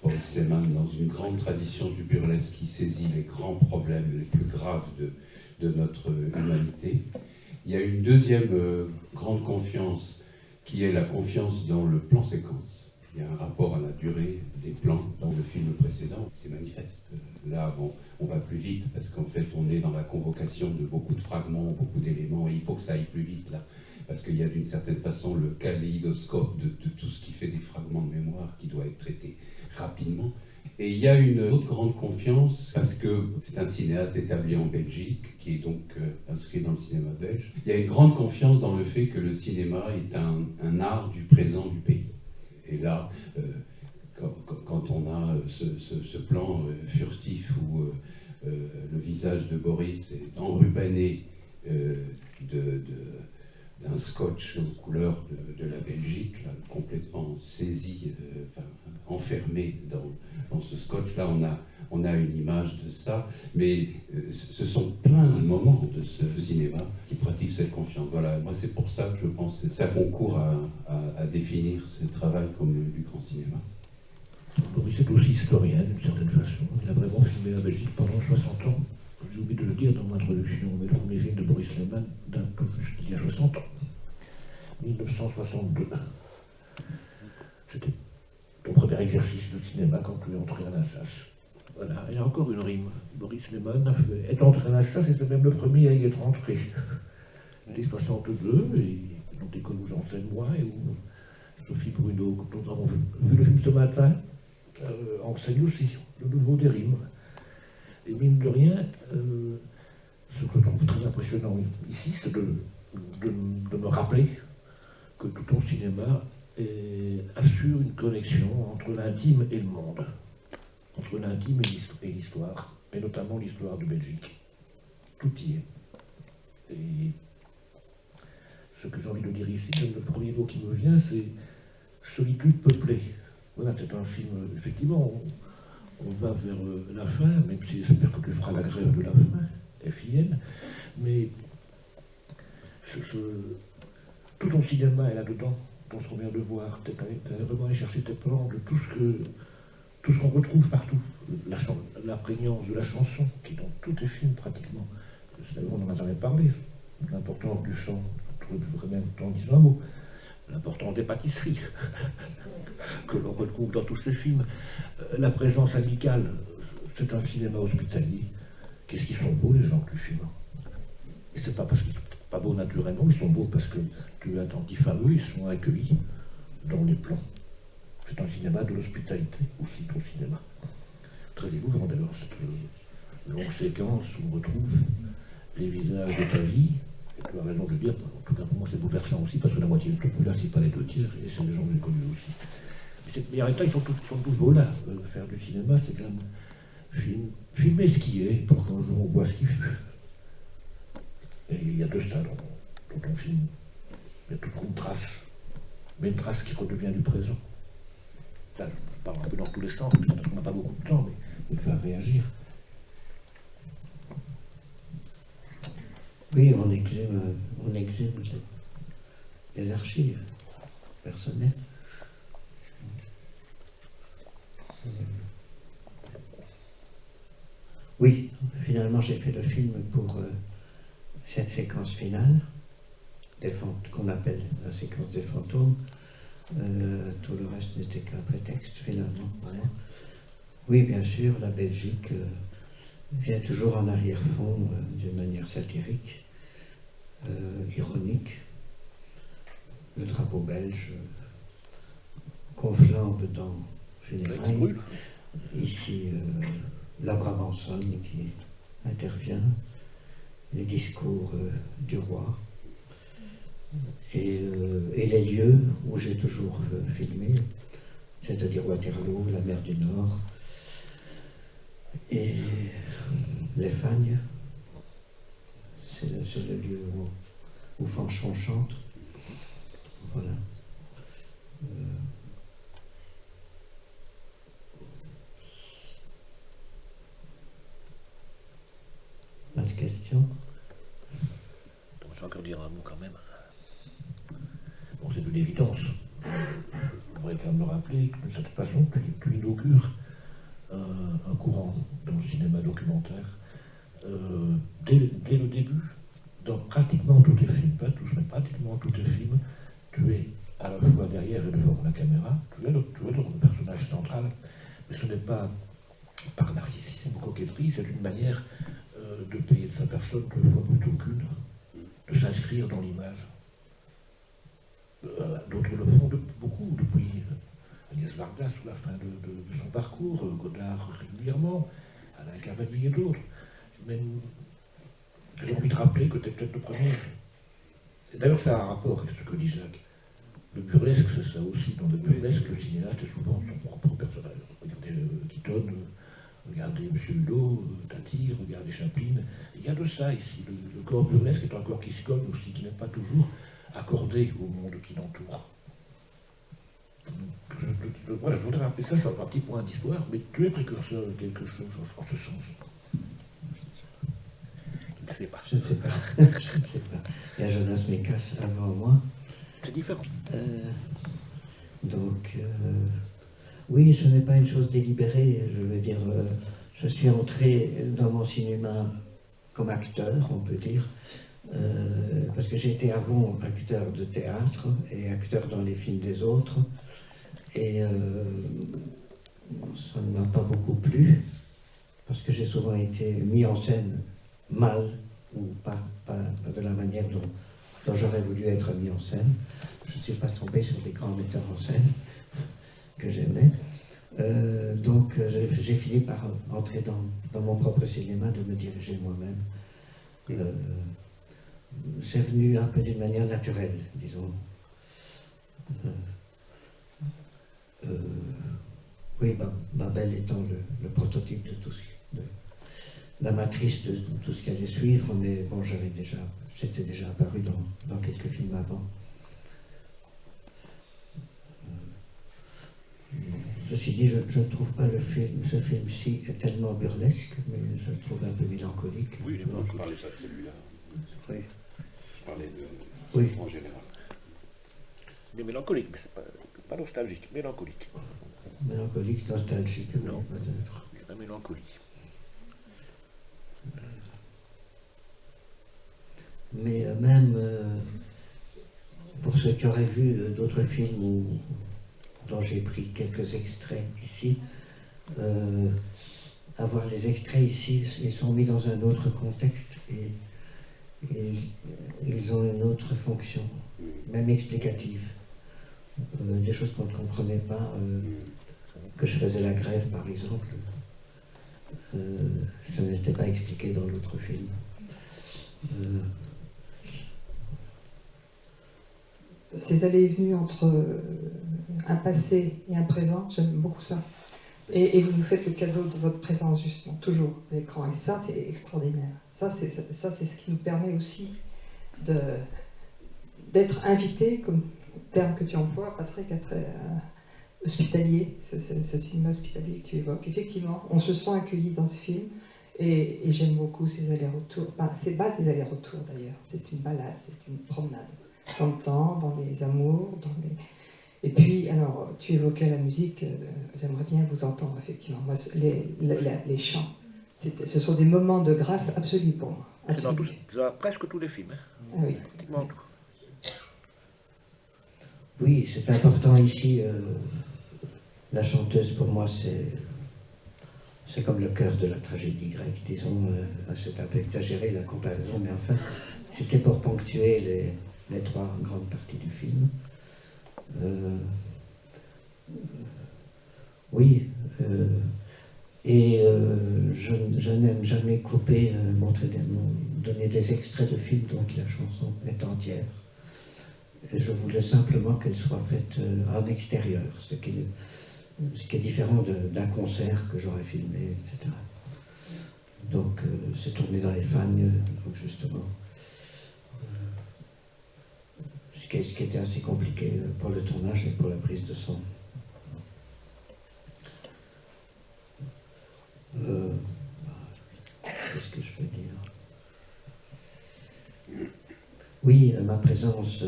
Boris Lehmann dans une grande tradition du burlesque qui saisit les grands problèmes les plus graves de notre humanité. Il y a une deuxième grande confiance qui est la confiance dans le plan séquence. Il y a un rapport à la durée des plans dans le film précédent, c'est manifeste. Là, on va plus vite parce qu'en fait, on est dans la convocation de beaucoup de fragments, beaucoup d'éléments, et il faut que ça aille plus vite là. Parce qu'il y a d'une certaine façon le kaléidoscope de tout ce qui fait des fragments de mémoire qui doit être traité rapidement. Et il y a une autre grande confiance, parce que c'est un cinéaste établi en Belgique, qui est donc inscrit dans le cinéma belge. Il y a une grande confiance dans le fait que le cinéma est un art du présent du pays. Et là, quand on a ce plan furtif où le visage de Boris est enrubanné d'un scotch aux couleurs de la Belgique, là, complètement saisi, enfermé dans ce scotch. Là, on a une image de ça, mais ce sont plein de moments de ce cinéma qui pratique cette confiance. Voilà, moi c'est pour ça que je pense que ça concourt à définir ce travail comme du grand cinéma. Boris est aussi historien d'une certaine façon. Il a vraiment filmé la Belgique pendant 60 ans. J'ai oublié de le dire dans mon introduction, mais le premier film de Boris Lehmann date tout juste il y a 60 ans. 1962. C'était ton premier exercice de cinéma quand tu es entré à l'Assas. Voilà, il y a encore une rime. Boris Lehmann est entré à ça, c'est même le premier à y être entré. Il est 62, et dans l'école où j'enseigne moi, et où Sophie Bruno, quand nous avons vu le film ce matin, enseigne aussi le nouveau des rimes. Et mine de rien, ce que je trouve très impressionnant ici, c'est de me rappeler que tout ton cinéma assure une connexion entre l'intime et le monde, entre l'intime et l'histoire, et notamment l'histoire de Belgique. Tout y est. Et ce que j'ai envie de dire ici, le premier mot qui me vient, c'est solitude peuplée. Voilà, c'est un film, effectivement, on va vers la fin, même si j'espère que tu feras la grève de la faim, FIN, mais tout ton cinéma est là-dedans, dans ce qu'on vient de voir. Tu as vraiment allé chercher tes plans de tout ce qu'on retrouve partout. La prégnance de la chanson, qui est dans tous tes films pratiquement. On n'en a jamais parlé. L'importance du chant, je voudrais même t'en dire un mot. L'importance des pâtisseries, que l'on retrouve dans tous ces films. La présence amicale, c'est un cinéma hospitalier. Qu'est-ce qu'ils sont beaux, les gens que tu filmes. Et c'est pas parce qu'ils sont pas beaux naturellement, ils sont beaux parce que tu es attentif à eux, ils sont accueillis dans les plans. C'est un cinéma de l'hospitalité, aussi ton cinéma. Très émouvant d'ailleurs, cette longue séquence où on retrouve les visages de ta vie. Et tu as raison de le dire, en tout cas pour moi c'est bouleversant aussi, parce que la moitié de ce truc-là, c'est pas les 2/3, et c'est les gens que j'ai connus aussi. Mais en même temps, ils sont tous beaux là. Faire du cinéma, c'est quand même filmer ce qui est, pour qu'un jour on voit ce qui fut. Et il y a de ça dans ton film. Il y a toujours une trace, mais une trace qui redevient du présent. Là, je parle un peu dans tous les sens, parce qu'on n'a pas beaucoup de temps, mais il faut faire réagir. Oui, on exhume les archives personnelles. Oui, finalement j'ai fait le film pour cette séquence finale, qu'on appelle la séquence des fantômes. Tout le reste n'était qu'un prétexte finalement. Voilà. Oui, bien sûr, la Belgique vient toujours en arrière-fond d'une manière satirique, ironique. Le drapeau belge qu'on flambe dans Funérailles. Ici, la Brabançonne qui intervient, les discours du roi, et les lieux où j'ai toujours filmé, c'est-à-dire Waterloo, la mer du Nord, et les Fagnes, c'est le lieu où Fanchon chante. Voilà. Pas de questions? Je vais encore dire un mot quand même. Bon, c'est de l'évidence. Je voudrais quand même me rappeler que de cette façon, tu inaugures un courant dans le cinéma documentaire. Dès le début, dans pratiquement tous tes films, pas tous, mais pratiquement tous tes films, tu es à la fois derrière et devant la caméra, tu es le personnage central, mais ce n'est pas par narcissisme ou coquetterie, c'est une manière de payer de sa personne deux fois plutôt qu'une, de s'inscrire dans l'image. D'autres le font beaucoup depuis Agnès Varda sous la fin de son parcours, Godard régulièrement, Alain Cavalier et d'autres. Mais j'ai envie de rappeler que tu es peut-être le premier. D'ailleurs, ça a un rapport avec ce que dit Jacques. Le burlesque, c'est ça aussi. Dans le burlesque, le cinéaste est souvent son propre personnage. Regardez Keaton, regardez M. Hulot, Tati, regardez Chaplin. Il y a de ça ici. Le corps burlesque est un corps qui se colle aussi, qui n'est pas toujours accordé au monde qui l'entoure. Voilà, je voudrais rappeler ça sur un petit point d'histoire, mais tu es précurseur de quelque chose en ce sens. Je ne sais pas. Je ne sais pas. Je ne sais pas. Il y a Jonas Mekas avant moi. C'est différent. Donc, oui, ce n'est pas une chose délibérée. Je veux dire, je suis entré dans mon cinéma comme acteur, on peut dire, parce que j'ai été avant acteur de théâtre et acteur dans les films des autres. Et ça ne m'a pas beaucoup plu. parce que j'ai souvent été mis en scène mal, ou pas de la manière dont j'aurais voulu être mis en scène. Je ne suis pas tombé sur des grands metteurs en scène que j'aimais. Donc j'ai fini par entrer dans mon propre cinéma, de me diriger moi-même. C'est venu un peu d'une manière naturelle, disons. Oui, Babel étant le prototype de tout la matrice de tout ce qui allait suivre, mais bon, j'étais déjà apparu dans quelques films avant. Ceci dit, je ne trouve pas ce film-ci tellement burlesque, mais je le trouve un peu mélancolique. Oui, je parlais pas de celui-là. Oui. Je parlais en général. Mais mélancolique, mais c'est pas nostalgique, mélancolique. Mélancolique, nostalgique, non, peut-être. La mélancolie. Mais même pour ceux qui auraient vu d'autres films dont j'ai pris quelques extraits ici, avoir les extraits ici, ils sont mis dans un autre contexte et ils ont une autre fonction, même explicative. Des choses qu'on ne comprenait pas, que je faisais la grève par exemple, ça n'était pas expliqué dans l'autre film. Ces allées et venues entre un passé et un présent, j'aime beaucoup ça. Et vous nous faites le cadeau de votre présence, justement, toujours, à l'écran. Et ça, c'est extraordinaire. Ça, c'est ce qui nous permet aussi d'être invités, comme terme que tu emploies, Patrick, à très hospitalier, ce cinéma hospitalier que tu évoques. Effectivement, on se sent accueilli dans ce film. Et j'aime beaucoup ces allers-retours. Enfin, c'est pas des allers-retours, d'ailleurs. C'est une balade, c'est une promenade. Dans le temps, dans les amours, Et puis, alors, tu évoquais la musique, j'aimerais bien vous entendre, effectivement. Moi, les chants, ce sont des moments de grâce absolue pour moi. C'est dans presque tous les films. Hein. Ah oui. Pratiquement tout. Oui, c'est important ici. La chanteuse, pour moi, c'est comme le cœur de la tragédie grecque, disons. C'est un peu exagéré la comparaison, mais enfin, c'était pour ponctuer les trois grandes parties du film. Oui, et je n'aime jamais couper, donner des extraits de films dont la chanson est entière. Je voulais simplement qu'elle soit faite en extérieur, ce qui est différent d'un concert que j'aurais filmé, etc. Donc c'est tourné dans les Fagnes, donc justement. Ce qui était assez compliqué pour le tournage et pour la prise de son. Qu'est-ce que je peux dire? Oui, ma présence,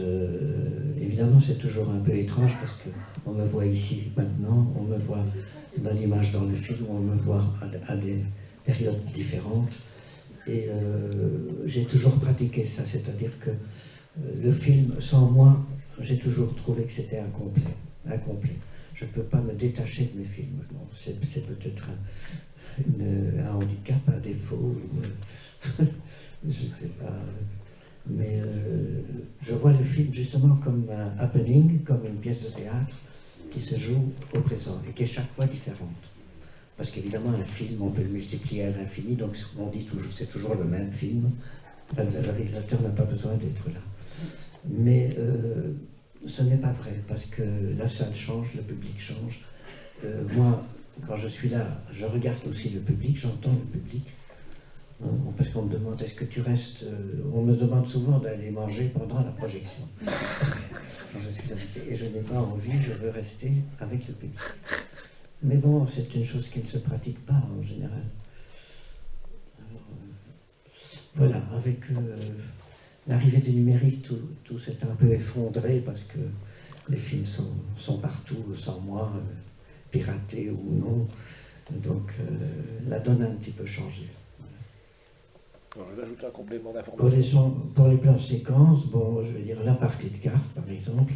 évidemment, c'est toujours un peu étrange parce qu'on me voit ici maintenant, on me voit dans l'image dans le film, on me voit à des périodes différentes. Et j'ai toujours pratiqué ça, c'est-à-dire que le film, sans moi, j'ai toujours trouvé que c'était incomplet. Je ne peux pas me détacher de mes films. Bon, c'est peut-être un handicap, un défaut, je ne sais pas. Mais je vois le film justement comme un happening, comme une pièce de théâtre qui se joue au présent et qui est chaque fois différente. Parce qu'évidemment, un film, on peut le multiplier à l'infini, donc on dit toujours, c'est toujours le même film. Le réalisateur n'a pas besoin d'être là. Mais ce n'est pas vrai, parce que la salle change, le public change. Moi, quand je suis là, je regarde aussi le public, j'entends le public. Parce qu'on me demande, est-ce que tu restes... on me demande souvent d'aller manger pendant la projection. Quand je suis invité, et je n'ai pas envie, je veux rester avec le public. Mais bon, c'est une chose qui ne se pratique pas en général. Alors, voilà, avec l'arrivée du numérique, tout s'est un peu effondré parce que les films sont partout, sans moi, piratés ou non. Donc la donne a un petit peu changé. Alors, je vais ajouter un complément d'information. Pour les plans séquences, bon, je veux dire, la partie de carte, par exemple,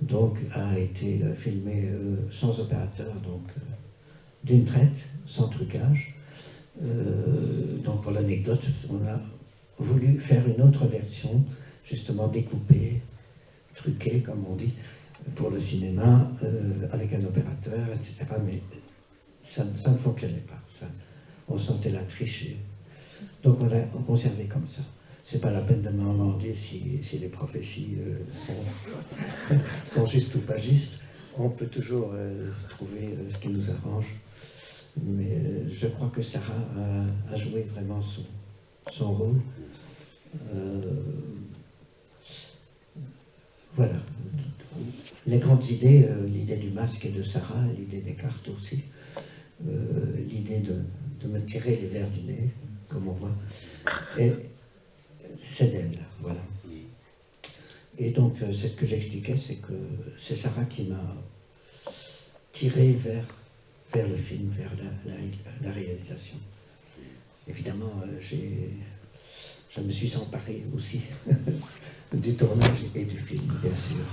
donc, a été filmée sans opérateur, donc d'une traite, sans trucage. Donc pour l'anecdote, on a voulu faire une autre version, justement découpée, truquée, comme on dit, pour le cinéma, avec un opérateur, etc. Mais ça ne fonctionnait pas. On sentait la triche. Donc on l'a conservé comme ça. C'est pas la peine de me demander si les prophéties sont justes ou pas justes. On peut toujours trouver ce qui nous arrange. Mais je crois que Sarah a joué vraiment son rôle. Voilà. Les grandes idées, l'idée du masque et de Sarah, l'idée des cartes aussi, l'idée de me tirer les verres du nez, comme on voit, et c'est d'elle, voilà. Et donc, c'est ce que j'expliquais, c'est que c'est Sarah qui m'a tiré vers le film, vers la réalisation. Évidemment, je me suis emparé aussi du tournage et du film, bien sûr.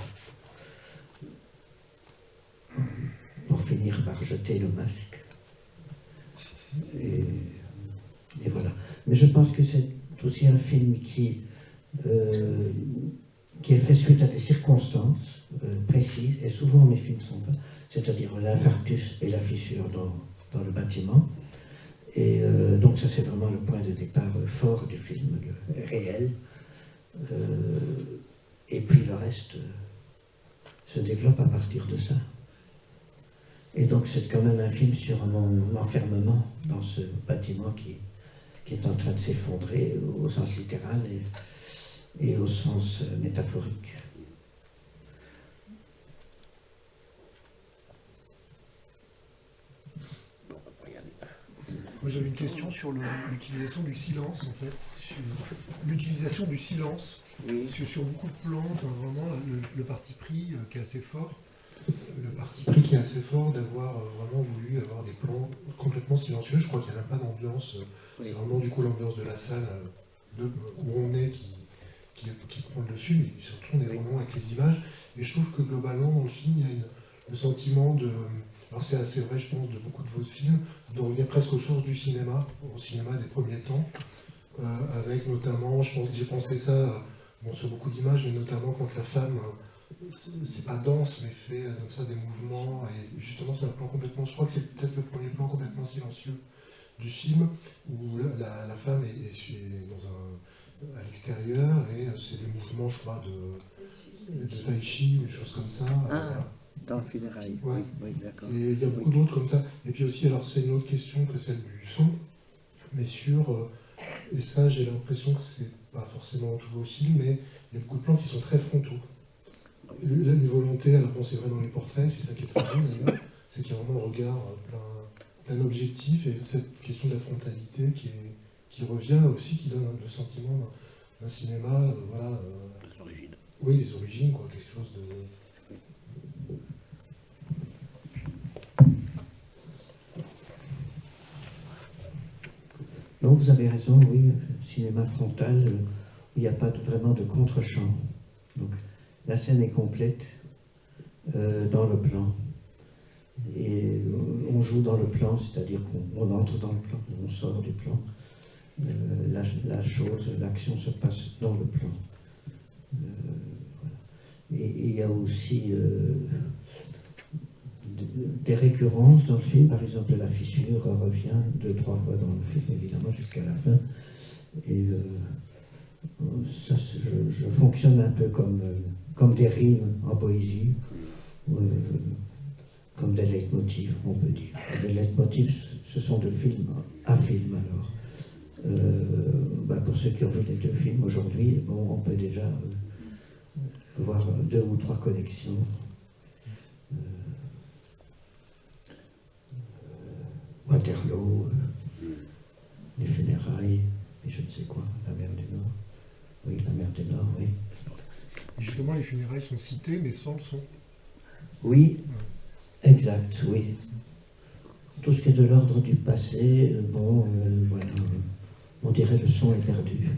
Pour finir par jeter le masque. Et voilà. Mais je pense que c'est aussi un film qui est fait suite à des circonstances précises, et souvent mes films sont faits, c'est-à-dire l'infarctus et la fissure dans le bâtiment. Et donc ça c'est vraiment le point de départ fort du film, le réel. Et puis le reste se développe à partir de ça. Et donc c'est quand même un film sur mon enfermement dans ce bâtiment qui est en train de s'effondrer au sens littéral et au sens métaphorique. Moi j'avais une question sur l'utilisation du silence en fait, sur l'utilisation du silence, sur beaucoup de plans, enfin, vraiment le parti pris qui est assez fort. Le parti pris qui est assez fort d'avoir vraiment voulu avoir des plans complètement silencieux. Je crois qu'il n'y a même pas d'ambiance. C'est vraiment du coup l'ambiance de la salle où on est qui prend le dessus, mais surtout on est vraiment avec les images. Et je trouve que globalement dans le film, il y a le sentiment de... Alors c'est assez vrai, je pense, de beaucoup de vos films, de revenir presque aux sources du cinéma, au cinéma des premiers temps, avec notamment, je pense que j'ai pensé ça, bon, sur beaucoup d'images, mais notamment quand la femme... c'est pas dense, mais fait comme ça des mouvements, et justement c'est un plan complètement, je crois que c'est peut-être le premier plan complètement silencieux du film, où la femme est à l'extérieur, et c'est des mouvements, je crois, de tai chi, ou des choses comme ça. Voilà. Dans le funérail. Ouais. Oui, d'accord. Et il y a beaucoup d'autres comme ça. Et puis aussi, alors c'est une autre question que celle du son, mais sur, et ça j'ai l'impression que c'est pas forcément dans tous vos films, mais il y a beaucoup de plans qui sont très frontaux. Une volonté, alors bon, c'est vrai dans les portraits, c'est ça qui est très beau d'ailleurs, c'est qu'il y a vraiment le regard plein d'objectifs, et cette question de la frontalité qui revient aussi, qui donne le sentiment d'un cinéma, voilà. Des origines. Oui, des origines, quoi, quelque chose de. Non, vous avez raison, oui, cinéma frontal, il n'y a pas vraiment de contre-champ. Donc, la scène est complète dans le plan. Et on joue dans le plan, c'est-à-dire qu'on entre dans le plan, on sort du plan. L'action se passe dans le plan. Voilà. Et il y a aussi des récurrences dans le film, par exemple la fissure revient 2-3 fois dans le film, évidemment, jusqu'à la fin. Et ça, je fonctionne un peu comme des rimes en poésie, comme des leitmotifs, on peut dire. Des leitmotifs, ce sont de film à film, alors. Pour ceux qui ont vu les 2 films aujourd'hui, bon, on peut déjà voir 2 ou 3 connexions. Waterloo, les funérailles, et je ne sais quoi, la mer du Nord. Oui, la mer du Nord, oui. Et justement, les funérailles sont citées, mais sans le son. Oui, exact, oui. Tout ce qui est de l'ordre du passé, voilà, on dirait le son est perdu.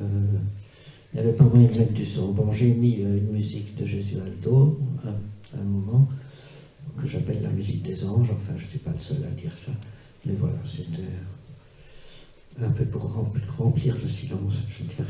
Il n'y avait pas moyen de mettre du son. Bon, j'ai mis une musique de Gesualdo à un moment, que j'appelle la musique des anges, enfin je ne suis pas le seul à dire ça. Mais voilà, c'était un peu pour remplir le silence, je dirais.